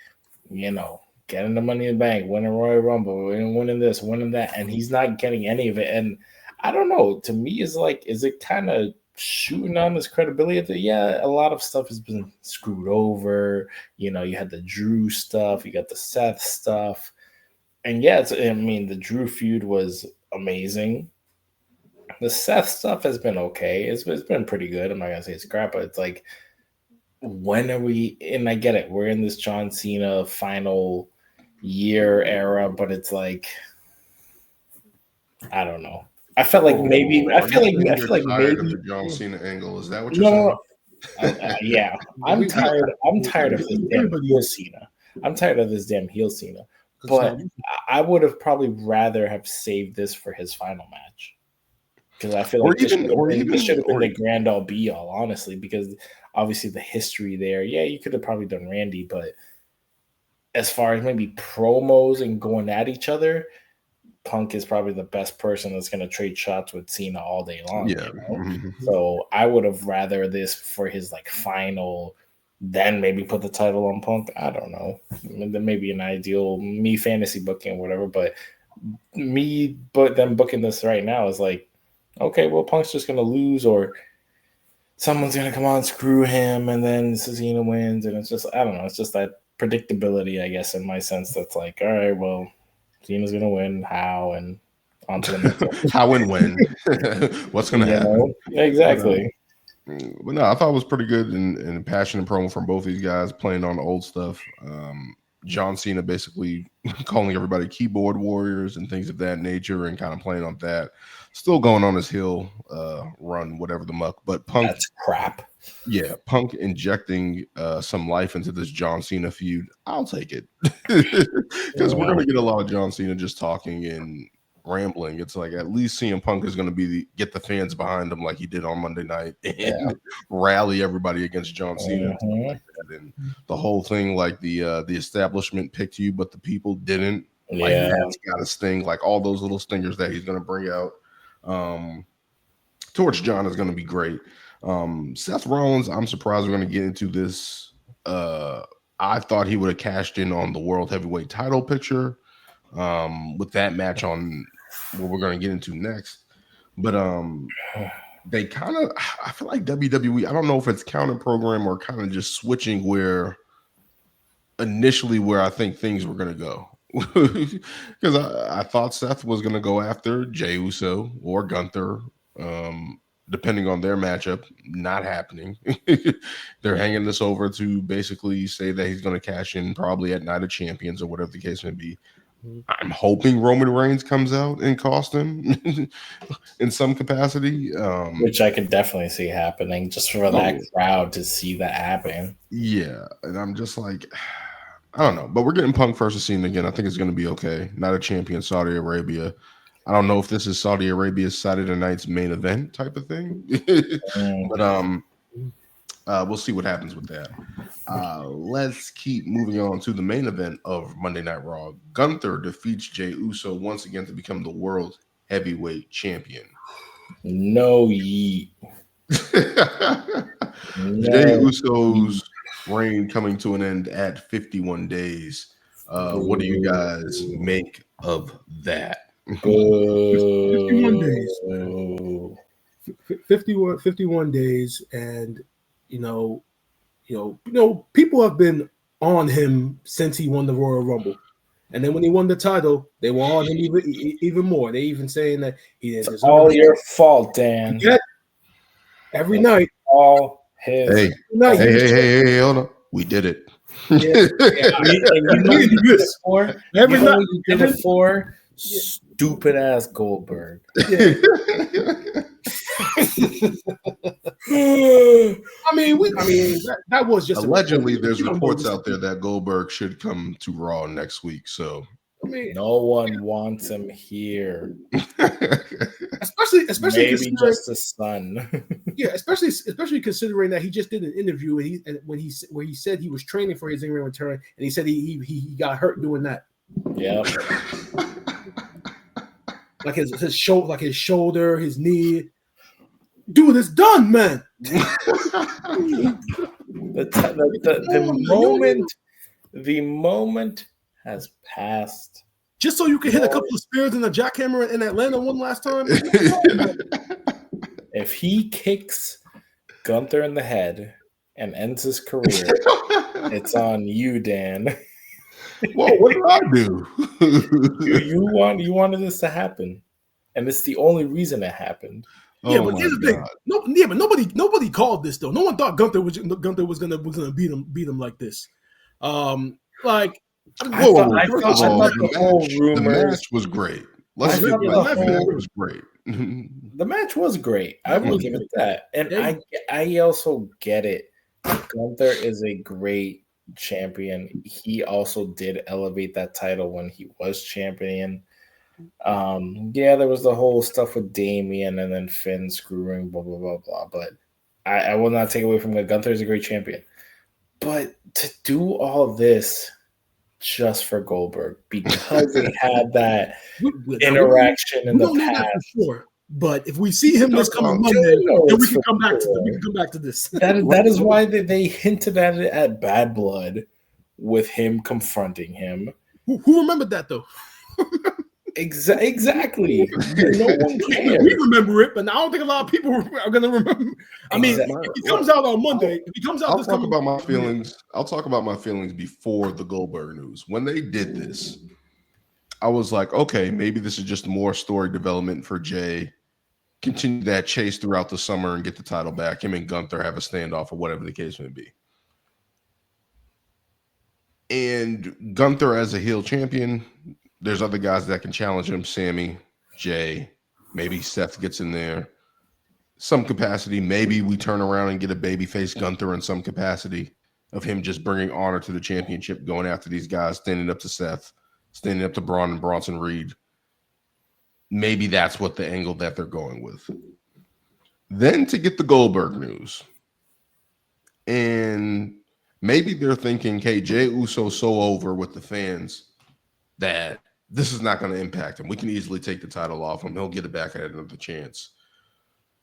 getting the Money in the Bank, winning Royal Rumble, winning this, winning that, and he's not getting any of it. And I don't know. To me, is it kind of shooting on his credibility? Yeah, a lot of stuff has been screwed over. You had the Drew stuff, you got the Seth stuff. And yeah, I mean, the Drew feud was amazing. The Seth stuff has been okay. It's been pretty good. I'm not gonna say it's crap, but it's like, when are we? And I get it. We're in this John Cena final year era, but it's like, I don't know. I felt like maybe. I Are feel you like. I saying feel you're like tired of maybe. the John Cena angle? Is that what you're No, no, saying? no. Yeah, I'm tired. I'm tired of this damn Everybody heel is. Cena. I'm tired of this damn heel Cena. 'Cause, But I would have probably rather have saved this for his final match, because I feel Or like this even, or should even, have been or the grand all be all, honestly, because obviously the history there. Yeah, you could have probably done Randy, but as far as maybe promos and going at each other, Punk is probably the best person that's going to trade shots with Cena all day long. yeah. You know? Mhm. So I would have rather this for his like final, then maybe put the title on Punk. I don't know. Then maybe an ideal me fantasy booking or whatever, but them booking this right now is like, okay, well, Punk's just going to lose, or someone's going to come on, screw him, and then Cena wins, and it's just, I don't know. It's just that predictability, I guess, in my sense. That's like, all right, well, Cena's gonna win. How? And on to the next one. How and when? What's going to You happen? know? Exactly. But no, I thought it was pretty good and passionate promo from both these guys playing on the old stuff. John Cena basically calling everybody keyboard warriors and things of that nature, and kind of playing on that. Still going on his heel run, whatever the muck. But Punk, That's crap. yeah, Punk injecting some life into this John Cena feud. I'll take it, because we're gonna get a lot of John Cena just talking and rambling. It's like at least CM Punk is going to be get the fans behind him like he did on Monday night and rally everybody against John Cena and stuff like that. And the whole thing, like the establishment picked you, but the people didn't. Like that's got a sting. Like all those little stingers that he's going to bring out towards John is going to be great. Seth Rollins, I'm surprised we're going to get into this. I thought he would have cashed in on the World Heavyweight title picture with that match on what we're going to get into next. But they kind of, I feel like WWE, I don't know if it's counter program or kind of just switching where initially where I think things were going to go. Because I thought Seth was going to go after Jey Uso or Gunther, depending on their matchup. Not happening. They're hanging this over to basically say that he's going to cash in probably at Night of Champions or whatever the case may be. I'm hoping Roman Reigns comes out and cost him in some capacity. Which I could definitely see happening, just for that crowd to see that happen. Yeah, and I'm just like, I don't know. But we're getting Punk versus Cena again. I think it's going to be okay. Not a champion, Saudi Arabia. I don't know if this is Saudi Arabia's Saturday night's main event type of thing. But we'll see what happens with that. Let's keep moving on to the main event of Monday Night Raw. Gunther defeats Jey Uso once again to become the world heavyweight champion. No yeet. Jey Uso's reign coming to an end at 51 days. What do you guys make of that? 51 days, man. 51 days, and people have been on him since he won the Royal Rumble, and then when he won the title, they were on him even more. They even saying that he didn't deserve all your fault, Dan. Yet, every night, all his. Hey, hold on. We did it. Yeah. And you know what you did it for? Every night you did it for? Stupid ass Goldberg. Yeah. I mean, that was just allegedly. There's reports out there that Goldberg should come to Raw next week. So no one wants him here, especially maybe just the son. Yeah, especially considering that he just did an interview where he said he was training for his in-ring return, and he said he got hurt doing that. Yeah. Like his shoulder, his knee. Dude, it's done, man. The moment has passed. Just so you can hit a couple of spears and a jackhammer in Atlanta one last time. If he kicks Gunther in the head and ends his career, it's on you, Dan. Whoa, what did I do? you wanted this to happen, and it's the only reason it happened. Yeah, Oh but my here's the thing. God. But nobody called this though. No one thought Gunther was gonna beat him like this. Like I mean, Whoa, I first thought of all, the whole the rumors. match was great. I Let's get thought like the the whole match was great. the match was great. I That will was give good. it that, and Yeah. I also get it. Gunther is a great champion. He also did elevate that title when he was champion. Yeah, there was the whole stuff with Damien and then Finn screwing, blah blah blah blah. But I will not take away from that. Gunther is a great champion. But to do all this just for Goldberg because they had that interaction in We the don't know that past. for sure. But if we see him this coming You Monday, know then we it's can for come back to sure. we can come back to this. That is why they hinted at it at Bad Blood with him confronting him. Who remembered that though? Exactly. No one cares. We remember it, but I don't think a lot of people are going to remember. I mean, Exactly. if he comes out on Monday, if he comes out I'll this talk coming about my feelings. I'll talk about my feelings before the Goldberg news. When they did this, I was like, okay, maybe this is just more story development for Jay. Continue that chase throughout the summer and get the title back. Him and Gunther have a standoff or whatever the case may be. And Gunther as a heel champion, there's other guys that can challenge him. Sammy, Jay, maybe Seth gets in there. Some capacity. Maybe we turn around and get a babyface Gunther in some capacity of him just bringing honor to the championship, going after these guys, standing up to Seth, standing up to Braun and Bronson Reed. Maybe that's what the angle that they're going with. Then to get the Goldberg news. And maybe they're thinking, hey, Jey Uso's so over with the fans that this is not going to impact him. We can easily take the title off him. He'll get it back at another chance.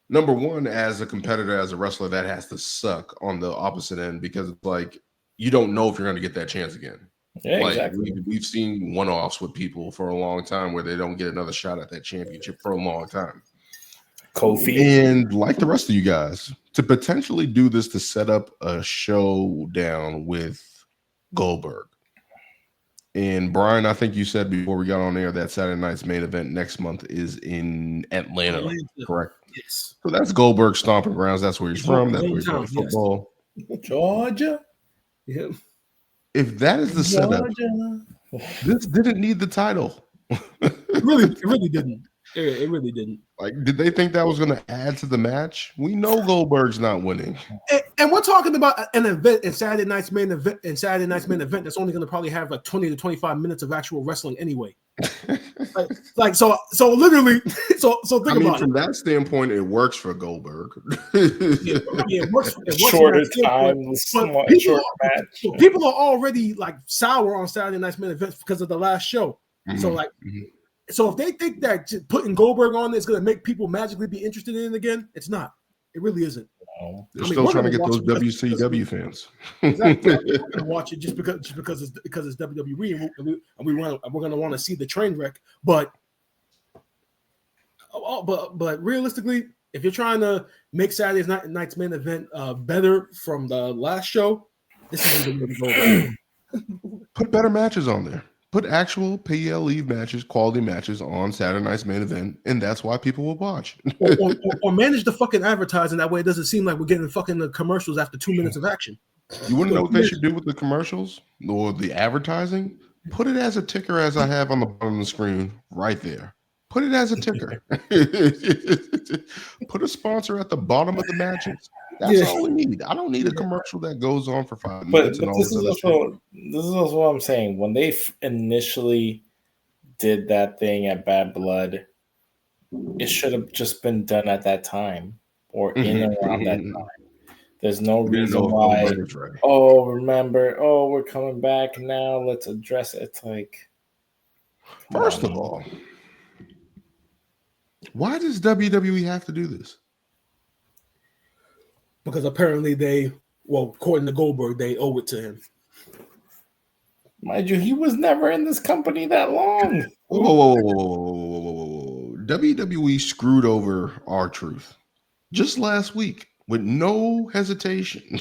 Number one, as a competitor, as a wrestler, that has to suck on the opposite end because it's like you don't know if you're going to get that chance again. Yeah, Like exactly. we've seen one-offs with people for a long time where they don't get another shot at that championship for a long time. Kofi. And like the rest of you guys, to potentially do this to set up a showdown with Goldberg. And Brian, I think you said before we got on air that Saturday night's main event next month is in Atlanta. Correct? Yes. So that's Goldberg's stomping grounds. That's where he's from. That's where he's playing Yes. football. Georgia. Yeah. If that is the setup, this didn't need the title. It really didn't. It really didn't. Like, did they think that was going to add to the match? We know Goldberg's not winning. And we're talking about an event in Saturday night's main event. That's only going to probably have like 20 to 25 minutes of actual wrestling anyway. so literally, so think about from it. that standpoint, it works for Goldberg. It works Shorter for that time, standpoint, somewhat short match. people are already like sour on Saturday night's main event because of the last show. So so if they think that just putting Goldberg on is going to make people magically be interested in it again, it's not. It really isn't. They're still trying to get those WCW fans. Exactly. We're going to watch it just because it's WWE, and we're going to want to see the train wreck. But realistically, if you're trying to make Saturday's night's main event better from the last show, this isn't the way to go. Put better matches on there. Put actual PLE matches, quality matches on Saturday night's main event, and that's why people will watch. or manage the fucking advertising that way. It doesn't seem like we're getting fucking the commercials after 2 minutes of action. You want to know what they should do with the commercials or the advertising? Put it as a ticker, as I have on the bottom of the screen right there. Put it as a ticker. Put a sponsor at the bottom of the matches. That's all we need. I don't need a commercial that goes on for 5 minutes. But this is also what I'm saying. When they initially did that thing at Bad Blood, it should have just been done at that time or in and around that time. There's no reason why. Oh, remember? Oh, we're coming back now. Let's address it. It's like, first of all, why does WWE have to do this? Because apparently according to Goldberg, they owe it to him. Mind you, he was never in this company that long. Whoa. WWE screwed over rtruth just last week with no hesitation.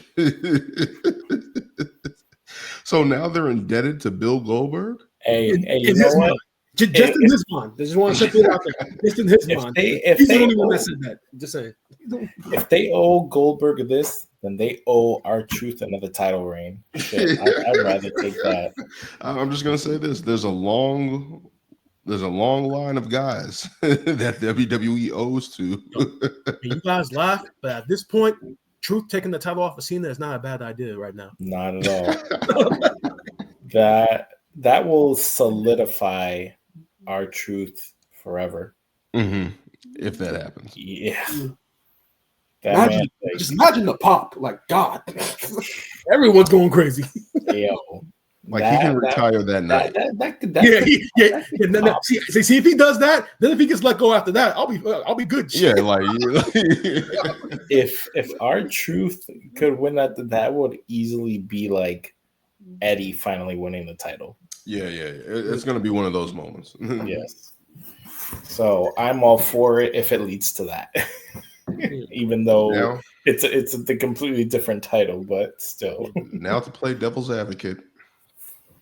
So now they're indebted to Bill Goldberg. Hey, in you know his what? mind. Just in his mind. I just want to put it out there. Just in his mind. He's the only one that said that. Just saying. If they owe Goldberg this, then they owe rtruth another title reign. Shit, I'd rather take that. I'm just gonna say this: there's a long line of guys that WWE owes to. You guys laugh, but at this point, Truth taking the title off of Cena is not a bad idea right now. Not at all. that will solidify rtruth forever. Mm-hmm. If that happens, Yeah. Just imagine the pop. Like, God, everyone's going crazy. Yo, like he can retire that night. See, if he does that, then if he gets let go after that, I'll be good. Yeah, like if rtruth could win that would easily be like Eddie finally winning the title. Yeah. It's gonna be one of those moments. Yes. So I'm all for it if it leads to that. Even though now, it's a completely different title, but still. Now to play devil's advocate,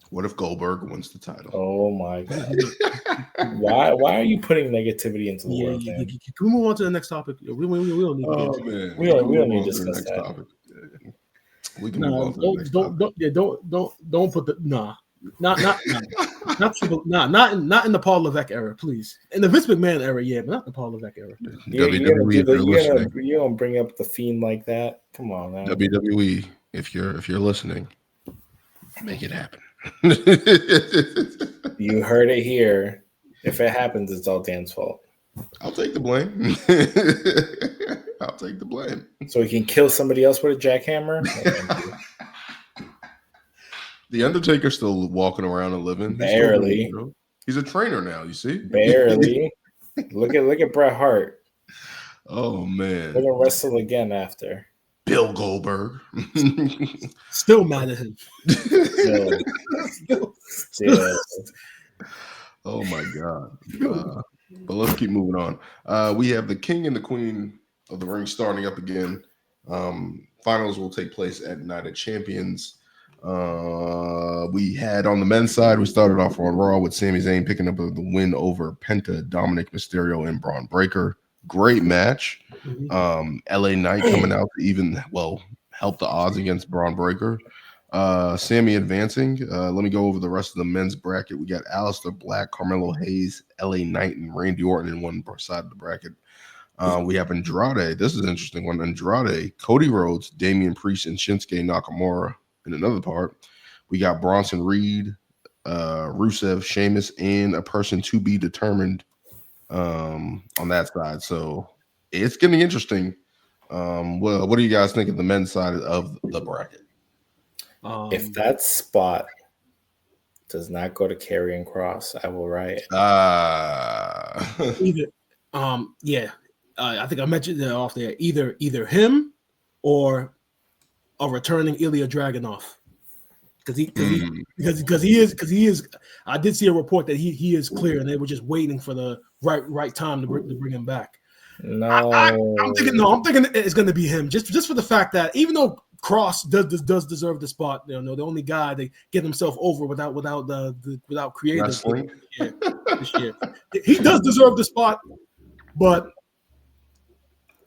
what if Goldberg wins the title? Oh my God! Why are you putting negativity into the world? Man? Can we move on to the next topic? We don't need. We don't need to discuss that. Topic. We can move on to the next topic. Don't put the not in the Paul Levesque era, please. In the Vince McMahon era, yeah, but not the Paul Levesque era. WWE, you don't bring up the Fiend like that. Come on, man. WWE, if you're listening, make it happen. You heard it here. If it happens, it's all Dan's fault. I'll take the blame. I'll take the blame. So he can kill somebody else with a jackhammer. The Undertaker's still walking around and living. Barely. He's a trainer now, you see? Barely. Look at Bret Hart. Oh man. We're gonna wrestle again after. Bill Goldberg. Still mad at him. Still. Oh my God. But let's keep moving on. We have the King and the Queen of the Ring starting up again. Finals will take place at Night of Champions. We had on the men's side, we started off on Raw with Sami Zayn picking up the win over Penta, Dominic Mysterio, and Braun Breaker. Great match. LA Knight coming out to even help the odds against Braun Breaker. Sammy advancing. Let me go over the rest of the men's bracket. We got Aleister Black, Carmelo Hayes, LA Knight, and Randy Orton in one side of the bracket. We have Andrade. This is an interesting one. Andrade, Cody Rhodes, Damian Priest, and Shinsuke Nakamura. In another part, we got Bronson Reed, Rusev, Sheamus, and a person to be determined on that side. So it's getting interesting. What do you guys think of the men's side of the bracket? If that spot does not go to Karrion Kross, I will riot. I think I mentioned that off there. Either him or a returning Ilya Dragunov, because he is. I did see a report that he is clear, and they were just waiting for the right time to bring him back. No, I'm thinking it's going to be him, just for the fact that even though Kross does deserve the spot, the only guy to get himself over without creating this year. He does deserve the spot, but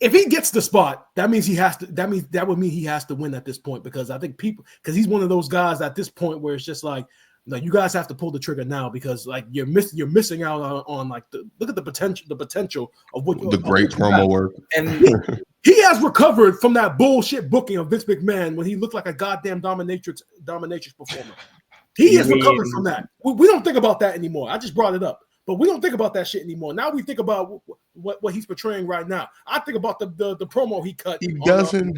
if he gets the spot, that means he has to. That would mean he has to win at this point, because I think because he's one of those guys at this point where it's just like you guys have to pull the trigger now, because like you're missing out on like look at the potential of what the great promo work. And he has recovered from that bullshit booking of Vince McMahon when he looked like a goddamn dominatrix performer. He has recovered from that. We don't think about that anymore. I just brought it up. But we don't think about that shit anymore. Now we think about what he's portraying right now. I think about the promo he cut. He doesn't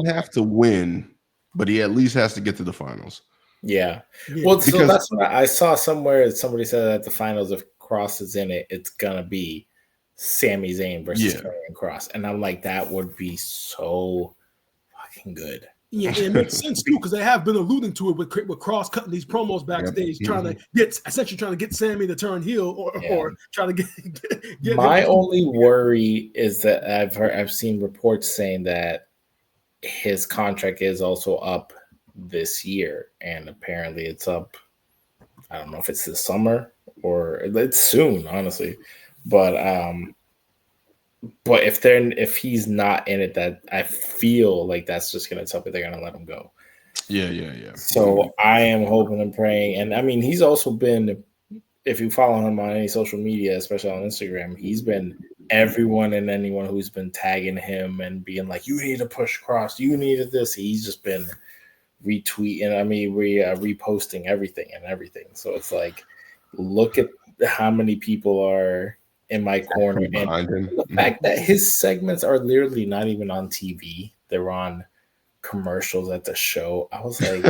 have to win, but he at least has to get to the finals. Yeah. Well, so that's what I saw somewhere. Somebody said that the finals, if Kross is in it, it's gonna be Sami Zayn versus Karrion Kross, and I'm like, that would be so fucking good. Yeah, it makes sense too, because they have been alluding to it with Kross cutting these promos backstage, trying to get Sammy to turn heel, or trying to get My only worry is that I've seen reports saying that his contract is also up this year, and apparently it's up. I don't know if it's this summer or it's soon, honestly. But if he's not in it, that I feel like that's just gonna tell me they're gonna let him go. Yeah. So I am hoping and praying, and I mean he's also been, if you follow him on any social media, especially on Instagram, he's been everyone and anyone who's been tagging him and being like, "You need to push Cross. You needed this." He's just been retweeting. I mean, reposting everything. So it's like, look at how many people are in my corner, and behind him. the fact that his segments are literally not even on TV; they're on commercials at the show. I was like,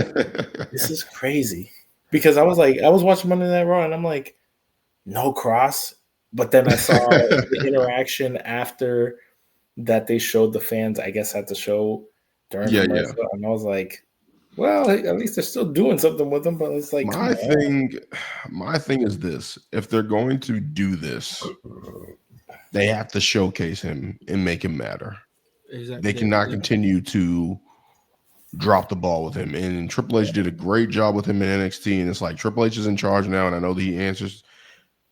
this is crazy. Because I was like, I was watching Monday Night Raw and I'm like, no Cross. But then I saw the interaction after that they showed the fans, I guess, at the show during commercial. And I was like, well, at least they're still doing something with them. But it's like, my thing is this: if they're going to do this, they have to showcase him and make him matter. Exactly. They cannot continue to drop the ball with him. And Triple H did a great job with him in NXT. And it's like Triple H is in charge now, and I know that he answers.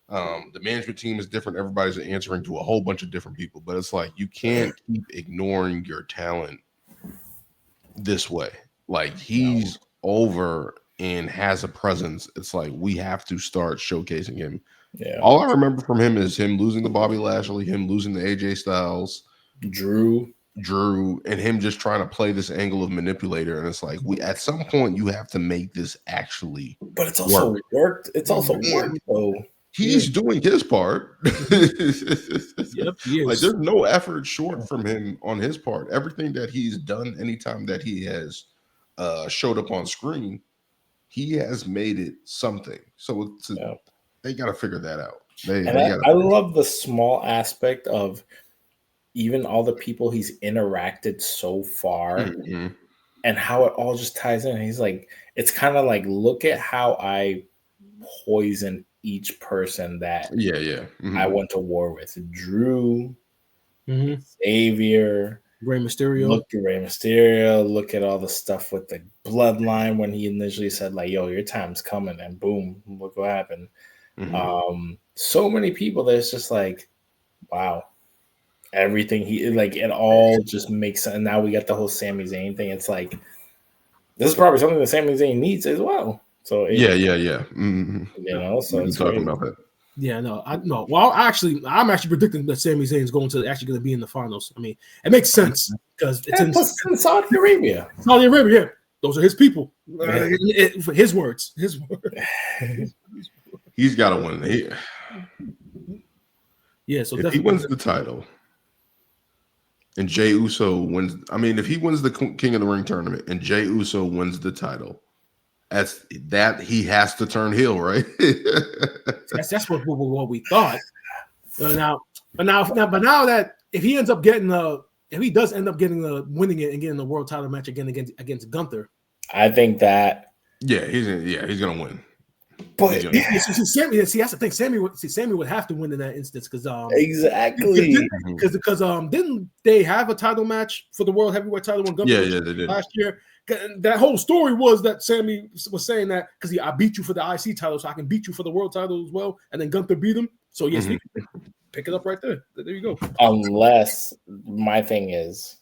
The management team is different. Everybody's answering to a whole bunch of different people, but it's like you can't keep ignoring your talent this way. Like he's over and has a presence. It's like we have to start showcasing him. Yeah. All I remember from him is him losing to Bobby Lashley, him losing to AJ Styles, Drew, and him just trying to play this angle of manipulator. And it's like we at some point you have to make this actually. But it's also worked. It's also worked though. He's doing his part. Yep, he is. Like there's no effort short from him on his part. Everything that he's done, anytime that he has showed up on screen, he has made it something. So they got to figure that out. I love the small aspect of even all the people he's interacted so far, and how it all just ties in. He's like, it's kind of like, look at how I poison each person that I went to war with. Drew, Xavier, Rey Mysterio. Look at Rey Mysterio. Look at all the stuff with the bloodline when he initially said, like, yo, your time's coming, and boom, look what happened. So many people that it's just like, wow. Everything it all just makes sense. And now we got the whole Sami Zayn thing. It's like, this is probably something that Sami Zayn needs as well. So yeah. You know, so it's talking about that. Yeah, no. Well, I'm actually predicting that Sami Zayn is going to be in the finals. I mean, it makes sense because it's in Saudi Arabia. Saudi Arabia, yeah. Those are his people. His words. He's got to win. Yeah, so if he wins the title and Jey Uso wins, I mean, if he wins the King of the Ring tournament and Jey Uso wins the title, he has to turn heel, right? that's what we thought. But now that if he ends up getting if he does end up winning it and getting the world title match again against Gunther, I think that he's gonna win. But Sammy, that's the thing. Sammy would have to win in that instance because exactly because didn't they have a title match for the world heavyweight title when Gunther they did last year? That whole story was that Sammy was saying that because I beat you for the IC title, so I can beat you for the world title as well, and then Gunther beat him. So yes, he can pick it up right there. There you go. Unless my thing is,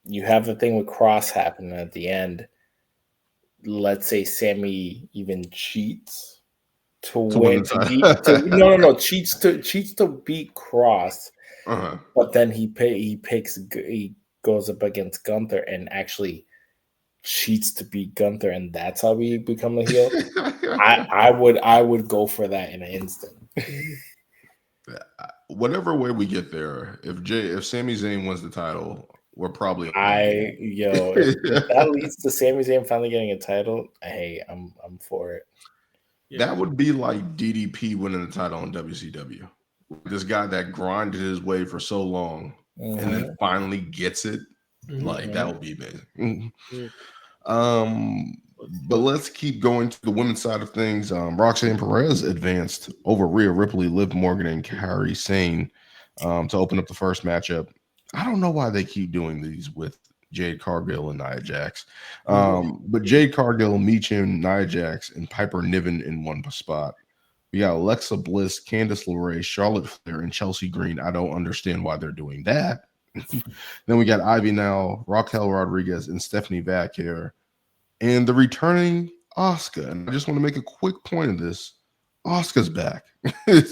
you have the thing with Cross happening at the end. Let's say Sammy even cheats to win cheats to beat Cross, but then he goes up against Gunther and actually cheats to beat Gunther, and that's how we become a heel. I would go for that in an instant. Whatever way we get there, if Sami Zayn wins the title, we're probably if that leads to Sami Zayn finally getting a title, hey, I'm for it. That would be like DDP winning the title in WCW. This guy that grinded his way for so long and then finally gets it, like that would be amazing. But let's keep going to the women's side of things. Roxanne Perez advanced over Rhea Ripley, Liv Morgan, and Kairi Sane to open up the first matchup. I don't know why they keep doing these with Jade Cargill and Nia Jax. Mhm. But Jade Cargill, Michin, Nia Jax, and Piper Niven in one spot. We got Alexa Bliss, Candice LeRae, Charlotte Flair, and Chelsea Green. I don't understand why they're doing that. Then we got Ivy Now, Raquel Rodriguez, and Stephanie Vaquer. And the returning Asuka. And I just want to make a quick point of this. Asuka's back. And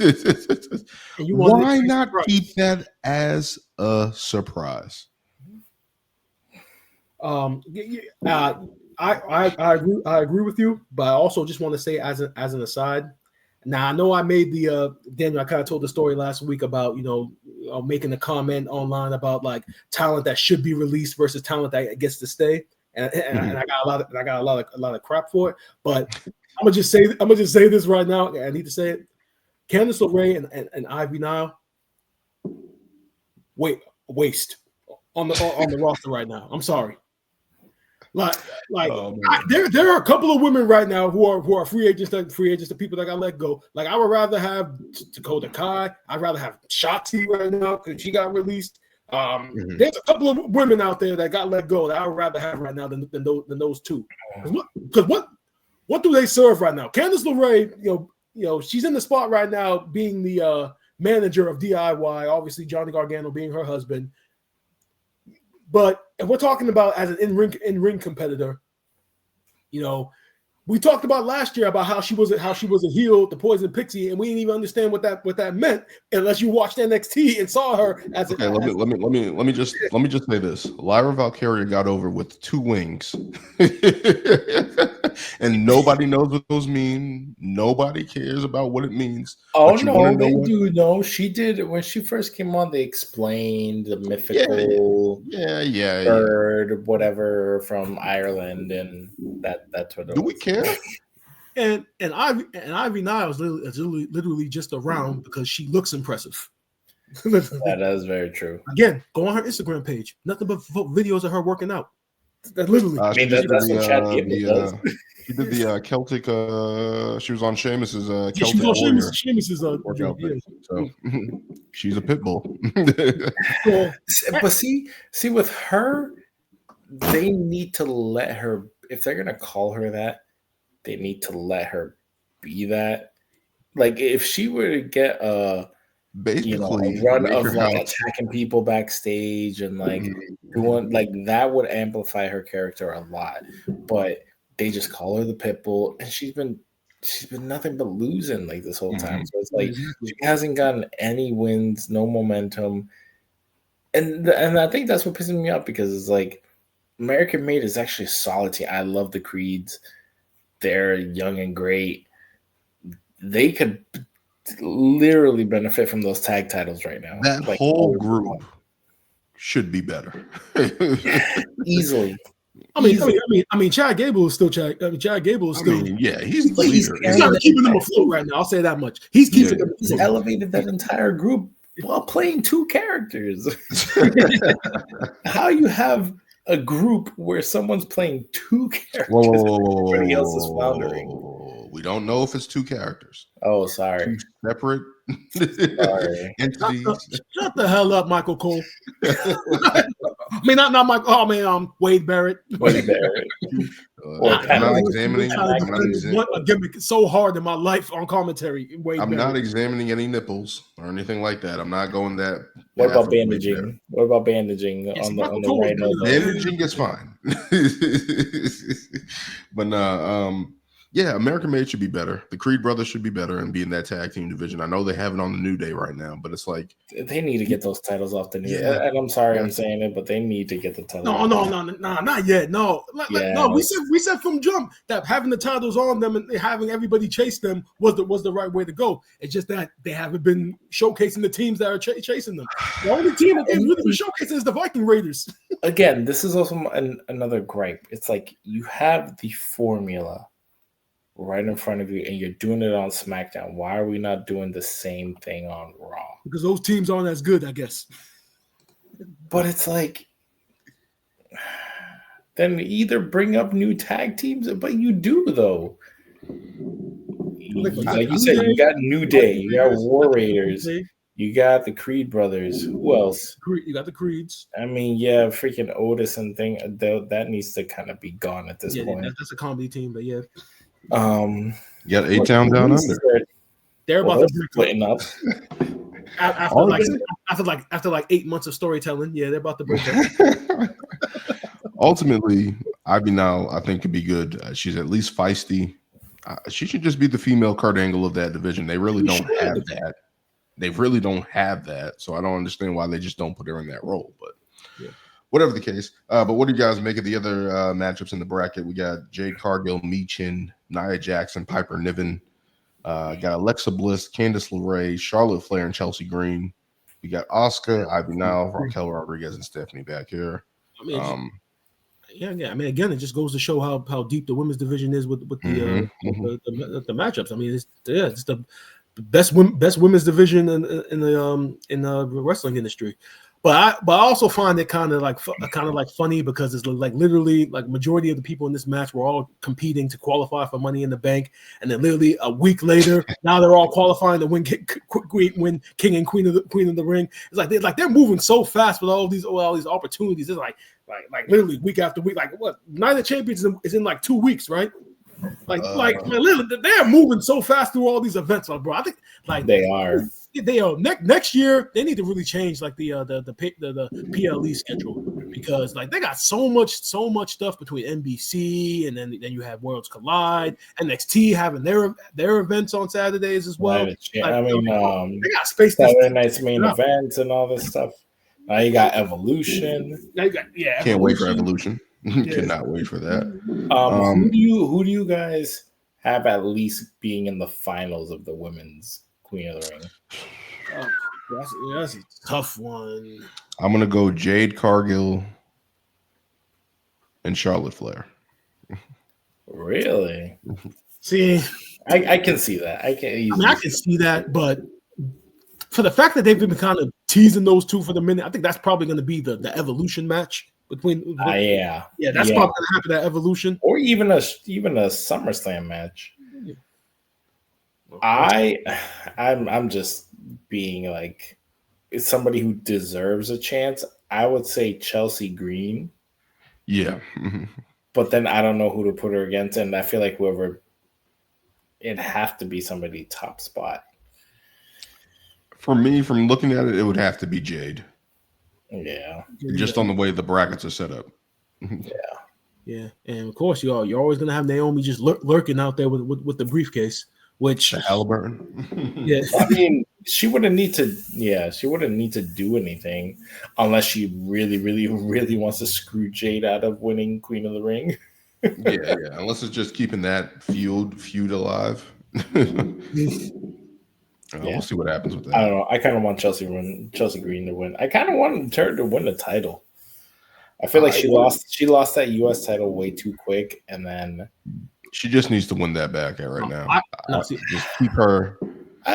you wanted Why to not surprise. keep that as a surprise? I agree with you, but I also just want to say as an aside. Now I know I made the Daniel. I kind of told the story last week about making a comment online about like talent that should be released versus talent that gets to stay, and I got a lot of crap for it. But I'm gonna just say this right now. I need to say it. Candice LeRae and Ivy Nile, waste on the roster right now. I'm sorry. There are a couple of women right now who are free agents, the people that got let go. Like I would rather have Dakota Kai. I'd rather have Shotzi right now because she got released. There's a couple of women out there that got let go that I would rather have right now than those two. Because what do they serve right now? Candice LeRae, she's in the spot right now being the manager of DIY. Obviously, Johnny Gargano being her husband. But if we're talking about as an in-ring competitor, we talked about last year about how she was a heel, the Poison Pixie, and we didn't even understand what that meant unless you watched NXT and saw her as. Okay, let me just say this: Lyra Valkyria got over with 2 wings, and nobody knows what those mean. Nobody cares about what it means. Oh no, they do know. She did when she first came on. They explained the mythical bird, whatever, from Ireland, and that's what. Do we care? And Ivy Niles is literally just around because she looks impressive. That is very true. Again, go on her Instagram page. Nothing but videos of her working out. That literally. I mean, that's what Chad Gable does. She did the Celtic. She was on Sheamus's Celtic she was on Warrior Sheamus's workout thing. So she's a pit bull. But see, with her, they need to let her. If they're gonna call her that, they need to let her be that. Like if she were to get a run of like attacking people backstage and like doing like that would amplify her character a lot. But they just call her the Pitbull, and she's been nothing but losing like this whole time. So it's like she hasn't gotten any wins, no momentum, and I think that's what pisses me off because it's like American Made is actually a solid team. I love the Creeds. They're young and great. They could literally benefit from those tag titles right now. That like, whole group should be better. Easily. I mean, Chad Gable is still Chad. Chad Gable is still. He's the leader. He's not keeping them afloat right now. I'll say that much. He's keeping them. He's elevated that entire group while playing 2 characters. How you have a group where someone's playing 2 characters and everybody else is floundering? We don't know if it's 2 characters. Oh, sorry. 2 separate entities. Shut the hell up, Michael Cole. I mean, not Michael. Oh, I mean, Wade Barrett. Wade Barrett. I'm not examining. A gimmick so hard in my life on commentary. I'm not examining any nipples or anything like that. I'm not going that. What about bandaging? What about bandaging on the right elbow? Bandaging is fine. But no, American Made should be better. The Creed brothers should be better and be in that tag team division. I know they have it on the New Day right now, but it's like they need to get those titles off the New Day. And I'm sorry I'm saying it, but they need to get the titles. No, not yet. No, no. We said from jump that having the titles on them and having everybody chase them was the right way to go. It's just that they haven't been showcasing the teams that are chasing them. The only team that they've really been showcasing is the Viking Raiders. Again, this is also another gripe. It's like you have the formula right in front of you, and you're doing it on SmackDown. Why are we not doing the same thing on Raw? Because those teams aren't as good, I guess. But it's like, then either bring up new tag teams, but you do though. Like you said, you got New Day, you got War Raiders. You got the Creed brothers. Who else? You got the Creeds. I mean, yeah, freaking Otis and thing. That needs to kind of be gone at this point. That's a comedy team, but yeah. You got A-Town down under. They're about to splitting up. After like 8 months of storytelling, yeah, they're about to break up. Ultimately, Ivy now I think could be good. She's at least feisty. She should just be the female Kurt Angle of that division. They really don't have that. They really don't have that. So I don't understand why they just don't put her in that role. But yeah. Whatever the case. But what do you guys make of the other matchups in the bracket? We got Jade Cargill, Michin, Nia Jackson, Piper Niven. Got Alexa Bliss, Candice LeRae, Charlotte Flair, and Chelsea Green. We got Asuka, Ivy Nile, Raquel Rodriguez, and Stephanie back here. I mean, I mean, again, it just goes to show how deep the women's division is with the matchups. I mean, it's the best women's division in the wrestling industry. But I also find it kind of like funny because it's like literally like majority of the people in this match were all competing to qualify for Money in the Bank, and then literally a week later, now they're all qualifying to win King and Queen of the Ring. It's like they're moving so fast with all these opportunities. It's like literally week after week. Like what? Night of Champions is in like 2 weeks, right? Literally, they're moving so fast through all these events, bro. I think they are. Next year they need to really change like the PLE schedule, because like they got so much stuff between NBC and then you have Worlds Collide, NXT having their events on Saturdays as well. They got space. Saturday night's main events and all this stuff. Now you got Evolution. Can't wait for Evolution. Cannot wait for that. Who do you guys have at least being in the finals of the women's Queen of the Ring? That's a tough one. I'm gonna go Jade Cargill and Charlotte Flair. Really? See, I can see that. I can see that, but for the fact that they've been kind of teasing those two for the minute, I think that's probably going to be the Evolution match between. That's probably going to happen at Evolution, or even a SummerSlam match. I'm just being like, it's somebody who deserves a chance. I would say Chelsea Green. Yeah. But then I don't know who to put her against, and I feel like it'd have to be somebody top spot. For me, from looking at it, it would have to be Jade. Yeah. Just on the way the brackets are set up. Yeah. And of course, you're always gonna have Naomi just lurking out there with the briefcase. Which the Halliburton. Yeah, I mean, she wouldn't need to. Yeah, she wouldn't need to do anything unless she really, really, really wants to screw Jade out of winning Queen of the Ring. yeah. Unless it's just keeping that feud alive. We'll see what happens with that. I don't know. I kind of want Chelsea Green to win. I kind of want her to win the title. I feel like she lost that U.S. title way too quick, and then. She just needs to win that back right now. Just keep her.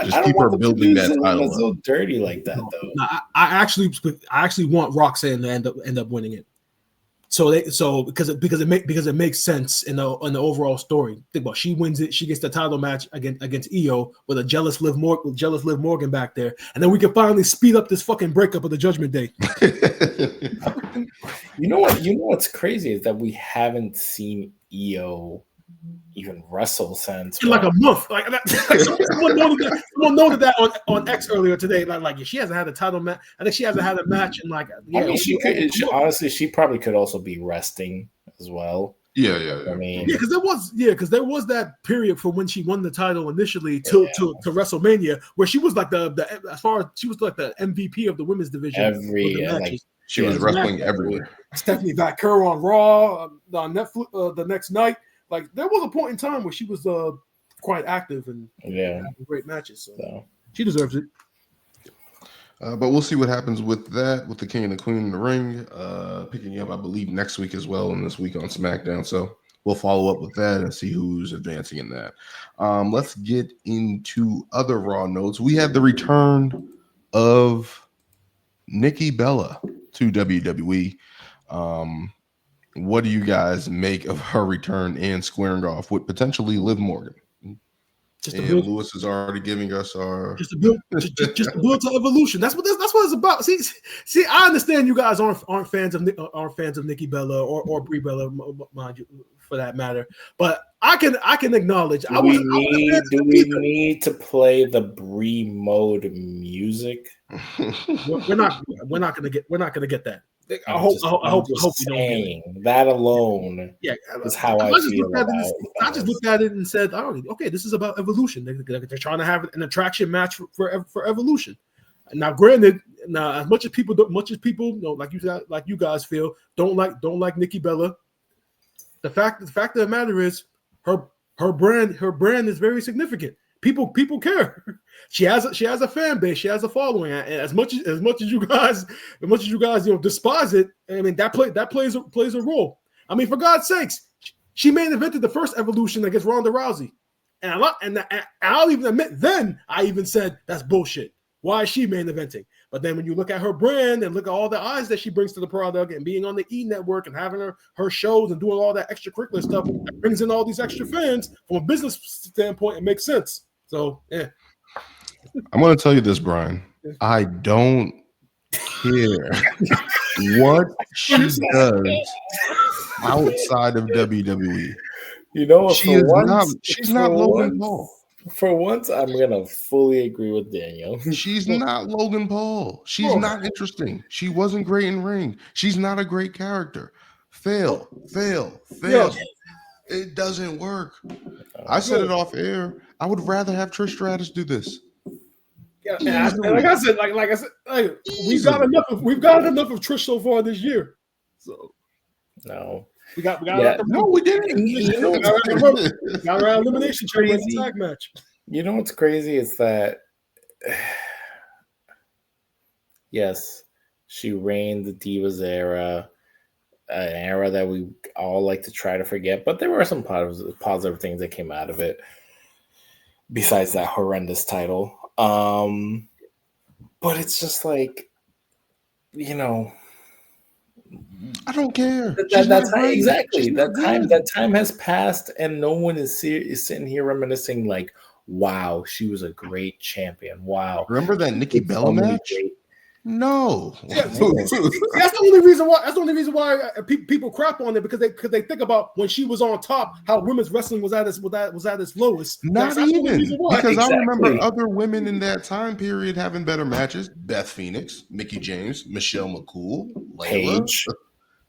Just keep her building that title. It's so dirty like that, though. No, I actually want Roxanne to end up winning it. Because it makes sense in the overall story. Think about it. She wins it. She gets the title match against Io with a jealous Liv Morgan back there, and then we can finally speed up this fucking breakup of the Judgment Day. You know what's crazy is that we haven't seen Io even wrestle since in like a month. Like someone noted that on X earlier today. Like she hasn't had a title match. I think she hasn't had a match in like. I mean, she probably could also be resting as well. Yeah. I mean, because there was that period from when she won the title initially to WrestleMania where she was like the as far as she was like the MVP of the women's division. She was wrestling everywhere. Stephanie Vaquero on Raw on Netflix the next night. Like there was a point in time where she was quite active and having great matches. So she deserves it. But we'll see what happens with that, with the King and the Queen in the Ring. Picking up, I believe, next week as well, and this week on SmackDown. So we'll follow up with that and see who's advancing in that. Let's get into other Raw notes. We have the return of Nikki Bella to WWE. What do you guys make of her return and squaring off with potentially Liv Morgan? build. Lewis is already giving us our Just to build to evolution. That's what it's about. See, I understand you guys aren't fans of Nikki Bella or Brie Bella, mind you, for that matter. But I can acknowledge Do we need to play the Brie mode music? We're not gonna get that. I hope we don't get it. That alone is how I feel about it. I just looked at it and said, "Oh, okay, this is about evolution. They're trying to have an attraction match for evolution." Now, granted, as much as people like you guys feel don't like Nikki Bella, the fact of the matter is her brand is very significant. People care. She has a fan base. She has a following. And as much as you guys despise it, I mean that plays a role. I mean, for God's sakes, she main evented the first Evolution against Ronda Rousey, and I'll even admit then I even said that's bullshit. Why is she main eventing? But then when you look at her brand and look at all the eyes that she brings to the product and being on the E Network and having her shows and doing all that extracurricular stuff that brings in all these extra fans from a business standpoint, it makes sense. So yeah. I'm going to tell you this, Brian. I don't care what she does outside of WWE. You know, she's not Logan Paul. For once, I'm gonna fully agree with Daniel. She's not Logan Paul. She's not interesting. She wasn't great in ring. She's not a great character. Fail. It doesn't work. I said it off air. I would rather have Trish Stratus do this. Yeah, and like I said, we've got enough of Trish so far this year. So no, we got no, we didn't. Got our elimination chamber tag match. You know what's crazy is that yes, she reigned the Divas era, an era that we all like to try to forget, but there were some positive things that came out of it. Besides that horrendous title. But it's just like, you know, I don't care. That time has passed, and no one is sitting here reminiscing like, wow, she was a great champion. Wow. Remember that Nikki Bella match? No. Yeah, that's the only reason why. That's the only reason why people crap on it because they think about when she was on top, how women's wrestling was at its lowest. Not even because I remember other women in that time period having better matches: Beth Phoenix, Mickie James, Michelle McCool, Layla,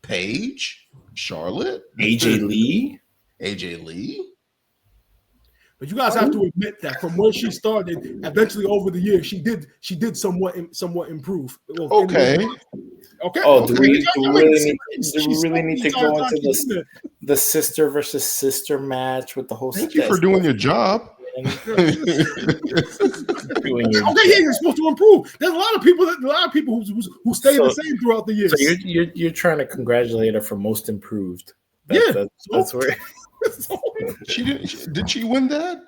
Paige, Charlotte, AJ Lee. But you guys have to admit that from where she started, eventually over the years, she did somewhat improve. Okay. Oh, do we really need to go into the sister versus sister match with the whole? Thank you for doing your job. Okay, yeah, you're supposed to improve. There's a lot of people who stay the same throughout the years. So you're trying to congratulate her for most improved. That's where. Did she win that?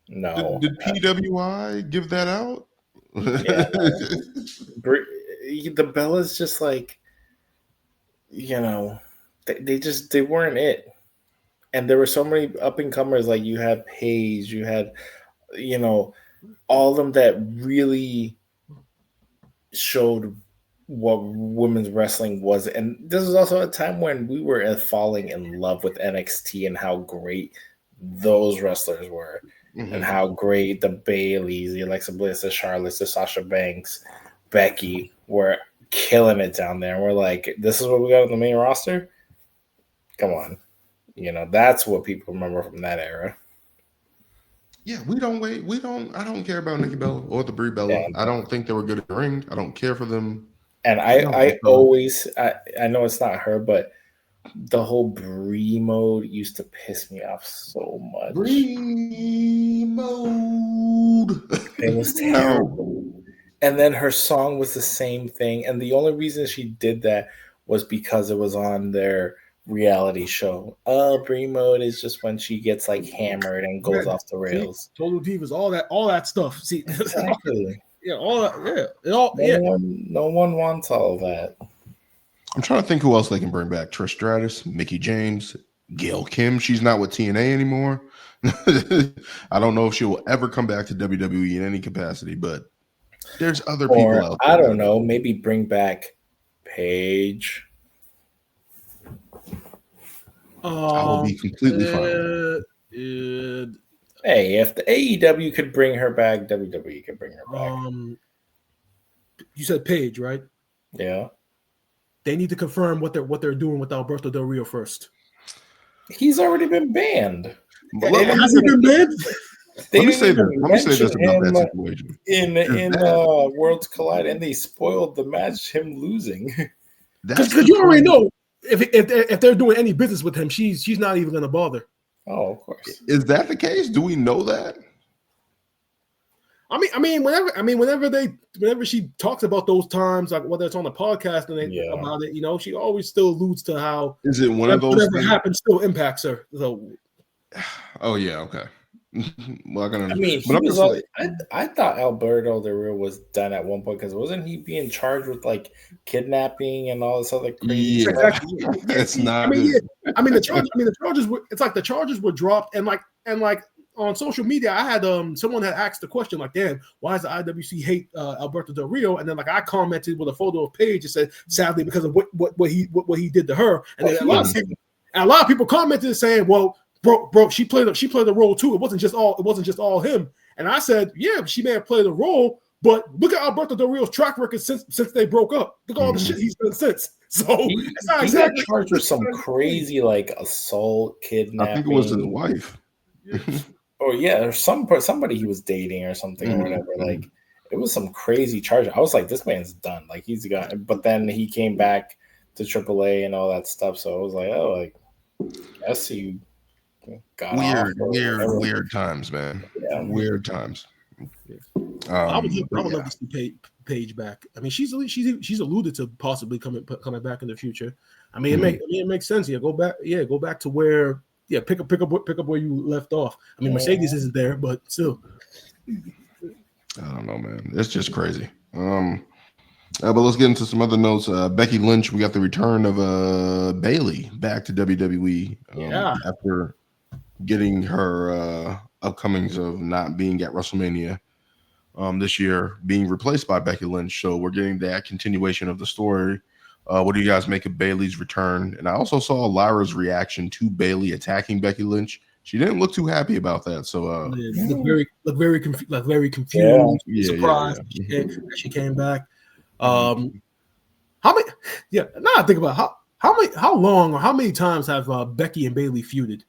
No. Did PWI give that out? Yeah, the Bellas just like, you know, they weren't it. And there were so many up and comers. Like you had Paige, you had, you know, all of them that really showed what women's wrestling was. And this was also a time when we were falling in love with NXT and how great those wrestlers were. Mm-hmm. And how great the Baileys, the Alexa Bliss, the Charlottes, the Sasha Banks, Becky were killing it down there. And we're like, this is what we got on the main roster? Come on. You know, that's what people remember from that era. Yeah, I don't care about Nikki Bella or the Brie Bella. Yeah. I don't think they were good at the ring. I don't care for them. And I always know it's not her, but the whole Brie mode used to piss me off so much. Brie mode. It was terrible. And then her song was the same thing. And the only reason she did that was because it was on their reality show. Brie mode is just when she gets like hammered and goes off the rails. See, Total Divas, all that stuff. See, exactly. Yeah, all that. Yeah, no one wants all of that. I'm trying to think who else they can bring back. Trish Stratus, Mickie James, Gail Kim, she's not with TNA anymore. I don't know if she will ever come back to WWE in any capacity, but there's other people Or out I there. don't know, maybe bring back Paige. I will be completely fine with uh, Hey, if the AEW could bring her back, WWE could bring her back. You said Paige, right? Yeah. They need to confirm what they're doing with Alberto Del Rio first. He's already been banned. Has he been banned? They Let me didn't say even this. Let me say this mention about that him situation. in Worlds Collide, and they spoiled the match, him losing. Because you already know if they're doing any business with him, she's not even going to bother. Oh, of course. Is that the case? Do we know that? Whenever she talks about those times, like whether it's on the podcast and about it, she always still alludes to how is it one of those whatever things? happens still impacts her. So, oh yeah, okay. Well, I thought Alberto Del Rio was done at one point because wasn't he being charged with like kidnapping and all this other crazy stuff? Exactly. It's not. The charges were. It's like the charges were dropped, and on social media, I had someone had asked the question like, "Damn, why does the IWC hate Alberto Del Rio?" And then I commented with a photo of Paige and said, "Sadly, because of what he did to her." And then a lot of people commented saying, "Well, bro, she played a role too. It wasn't just all him." And I said, "Yeah, she may have played a role, but look at Alberto Del Rio's track record since they broke up. Look at all the shit he's done since." So it's not exactly got charged with some crazy like assault, kidnapping. I think it was his wife. Oh yeah, or somebody he was dating or something or whatever. Like it was some crazy charge. I was like, this man's done. Like he's got. But then he came back to AAA and all that stuff. So I was like, oh, like I guess he got weird times, man. Yeah. Weird times. I would love to see Paige back. I mean, she's alluded to possibly coming back in the future. I mean, it makes sense. Yeah, go back to where. Yeah, pick up where you left off. I mean, Mercedes isn't there, but still. I don't know, man. It's just crazy. But let's get into some other notes. Becky Lynch, we got the return of Bayley back to WWE. After getting her upcomings of not being at WrestleMania this year, being replaced by Becky Lynch. So we're getting that continuation of the story. What do you guys make of Bayley's return? And I also saw Lyra's reaction to Bayley attacking Becky Lynch. She didn't look too happy about that. So look very confused, surprised that she came back. How many? Yeah, now I think about how long or how many times have Becky and Bayley feuded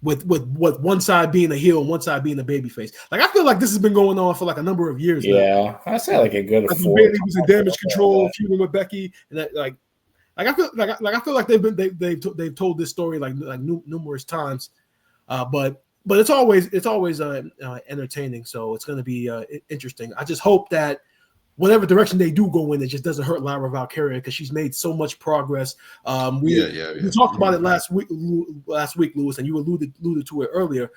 with one side being a heel and one side being a babyface? Like I feel like this has been going on for like a number of years now. Yeah, I say like a good. Like Bayley was in Damage Control feuding with Becky, and that I feel like they've told this story like numerous times, but it's always entertaining. So it's going to be interesting. I just hope that whatever direction they do go in, it just doesn't hurt Lyra Valkyria because she's made so much progress. We talked about it last week, Lewis, and you alluded to it earlier.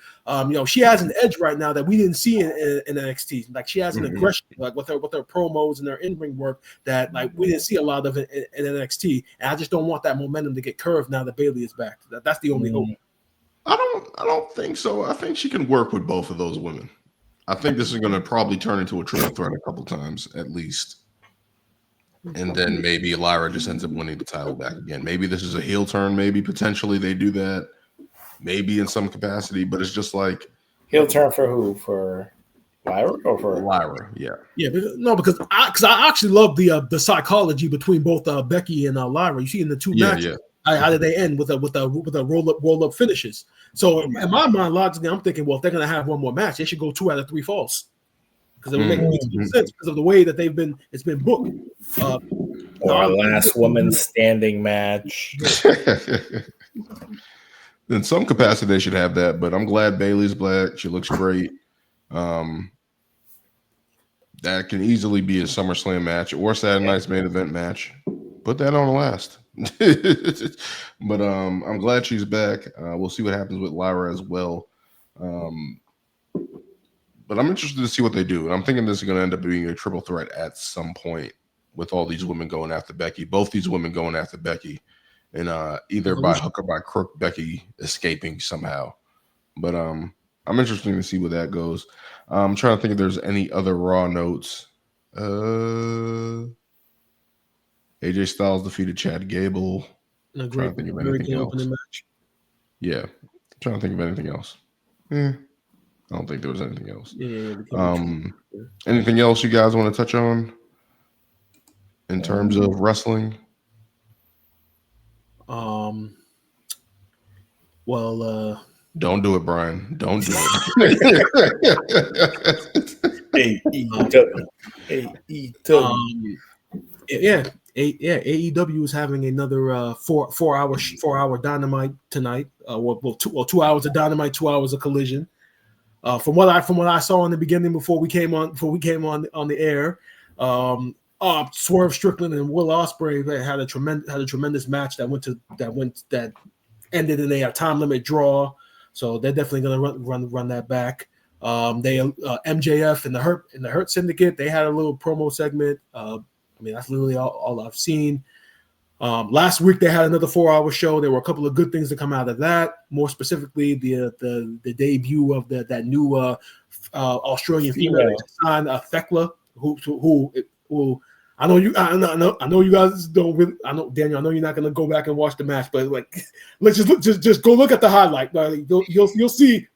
She has an edge right now that we didn't see in NXT. Like she has an aggression, like with her promos and her in-ring work that like we didn't see a lot of it in NXT. And I just don't want that momentum to get curved now that Bayley is back. That's the only hope. I don't think so. I think she can work with both of those women. I think this is going to probably turn into a triple threat a couple times at least. And then maybe Lyra just ends up winning the title back again. Maybe this is a heel turn. Maybe potentially they do that. Maybe in some capacity. But it's just like. Heel turn for who? For Lyra or for Lyra? Yeah. Yeah. Because I actually love the psychology between both Becky and Lyra. You see in the two matches. Yeah. How did they end with a roll up finishes? So in my mind, logically, I'm thinking, well, if they're gonna have one more match, they should go 2 out of 3 falls because it would make sense because of the way that it's been booked. Our last woman standing match. In some capacity, they should have that, but I'm glad Bayley's black. She looks great. That can easily be a SummerSlam match or Saturday Night's main event match. Put that on the last. But I'm glad she's back. We'll see what happens with Lyra as well. But I'm interested to see what they do. I'm thinking this is going to end up being a triple threat at some point with all these women going after Becky. Both these women going after Becky. and either by hook or by crook, Becky escaping somehow. But I'm interested to see where that goes. I'm trying to think if there's any other Raw notes. AJ Styles defeated Chad Gable. In a Trying great to think of American anything else. opening match. Yeah, trying to think of anything else. I don't think there was anything else. Yeah. Anything else you guys want to touch on in terms of wrestling? Well, don't do it, Brian. Don't do it. AEW. Yeah. AEW is having another 4 hour Dynamite tonight. 2 hours of Dynamite, 2 hours of Collision. From what I saw in the beginning before we came on the air, Swerve Strickland and Will Ospreay had a tremendous match that ended in a time limit draw. So they're definitely going to run that back. MJF and the Hurt Syndicate, they had a little promo segment. That's literally all I've seen. Last week they had another 4-hour show. There were a couple of good things to come out of that. More specifically, the debut of that new Australian female signed Thekla, who I know you guys don't really. I know Daniel. I know you're not gonna go back and watch the match, but like, let's just go look at the highlight. Like, you'll see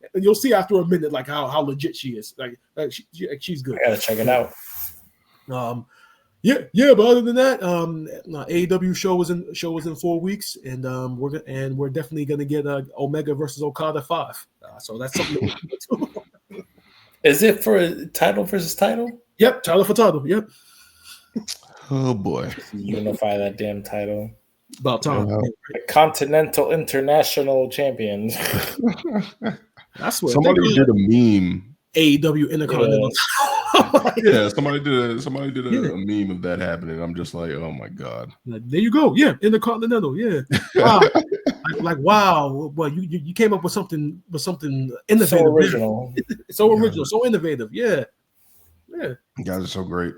after a minute like how legit she is. She's good. I gotta check it out. Yeah. But other than that, AEW show was in 4 weeks, and we're definitely gonna get Omega versus Okada 5. So that's something. Is it for a title versus title? Yep, title for title. Yep. Oh boy! Unify that damn title. About time. The Continental International Champions. That's what somebody did a meme. AEW Intercontinental. Yeah, somebody did a meme of that happening. I'm just like, oh my god. There you go. Yeah, Intercontinental. Yeah. Wow. Wow. Well, you came up with something innovative. So original. So original. So innovative. Yeah. Yeah. You guys are so great.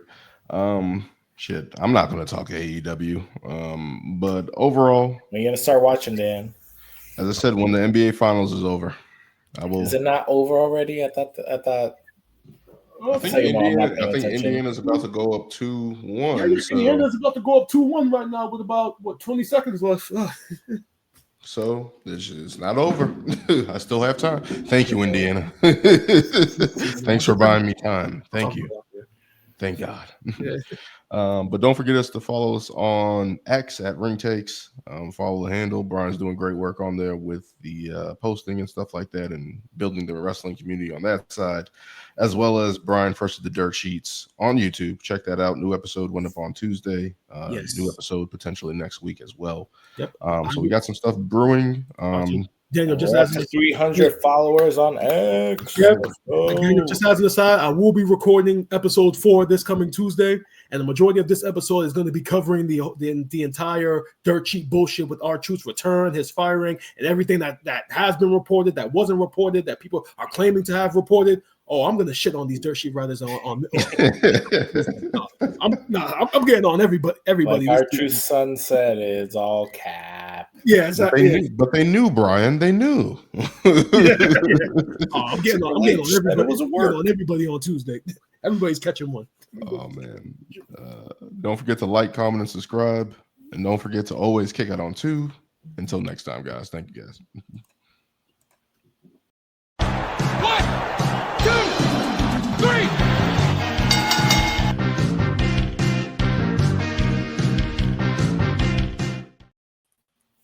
Shit, I'm not going to talk AEW. But overall, when are you going to start watching, Dan? As I said, when the NBA Finals is over, I will. Is it not over already? I thought. I think Indiana's about to go up 2-1. Yeah, Indiana's about to go up 2-1 right now with about 20 seconds left. So this is not over. I still have time. Thank you, Indiana. Thanks for buying me time. Thank you. Thank God. But don't forget us to follow us on X at Ring Takes. Follow the handle. Brian's doing great work on there with the posting and stuff like that, and building the wrestling community on that side, as well as Brian versus the Dirt Sheets on YouTube. Check that out. New episode went up on Tuesday. New episode potentially next week as well. Yep. So we got some stuff brewing. Daniel, just as 300 followers on X. Yep. Daniel, just as an aside, I will be recording episode 4 this coming Tuesday, and the majority of this episode is going to be covering the entire dirt sheet bullshit with rtruth's return, his firing, and everything that has been reported, that wasn't reported, that people are claiming to have reported. Oh, I'm gonna shit on these dirt sheet writers on I'm getting on everybody. Like rtruth's son said, it's all cap. Yeah, exactly. But they knew, Brian. They knew. Yeah. Oh, I'm getting on everybody. It wasn't on everybody on Tuesday. Everybody's catching one. Oh man! Don't forget to like, comment, and subscribe, and don't forget to always kick out on 2. Until next time, guys. Thank you, guys.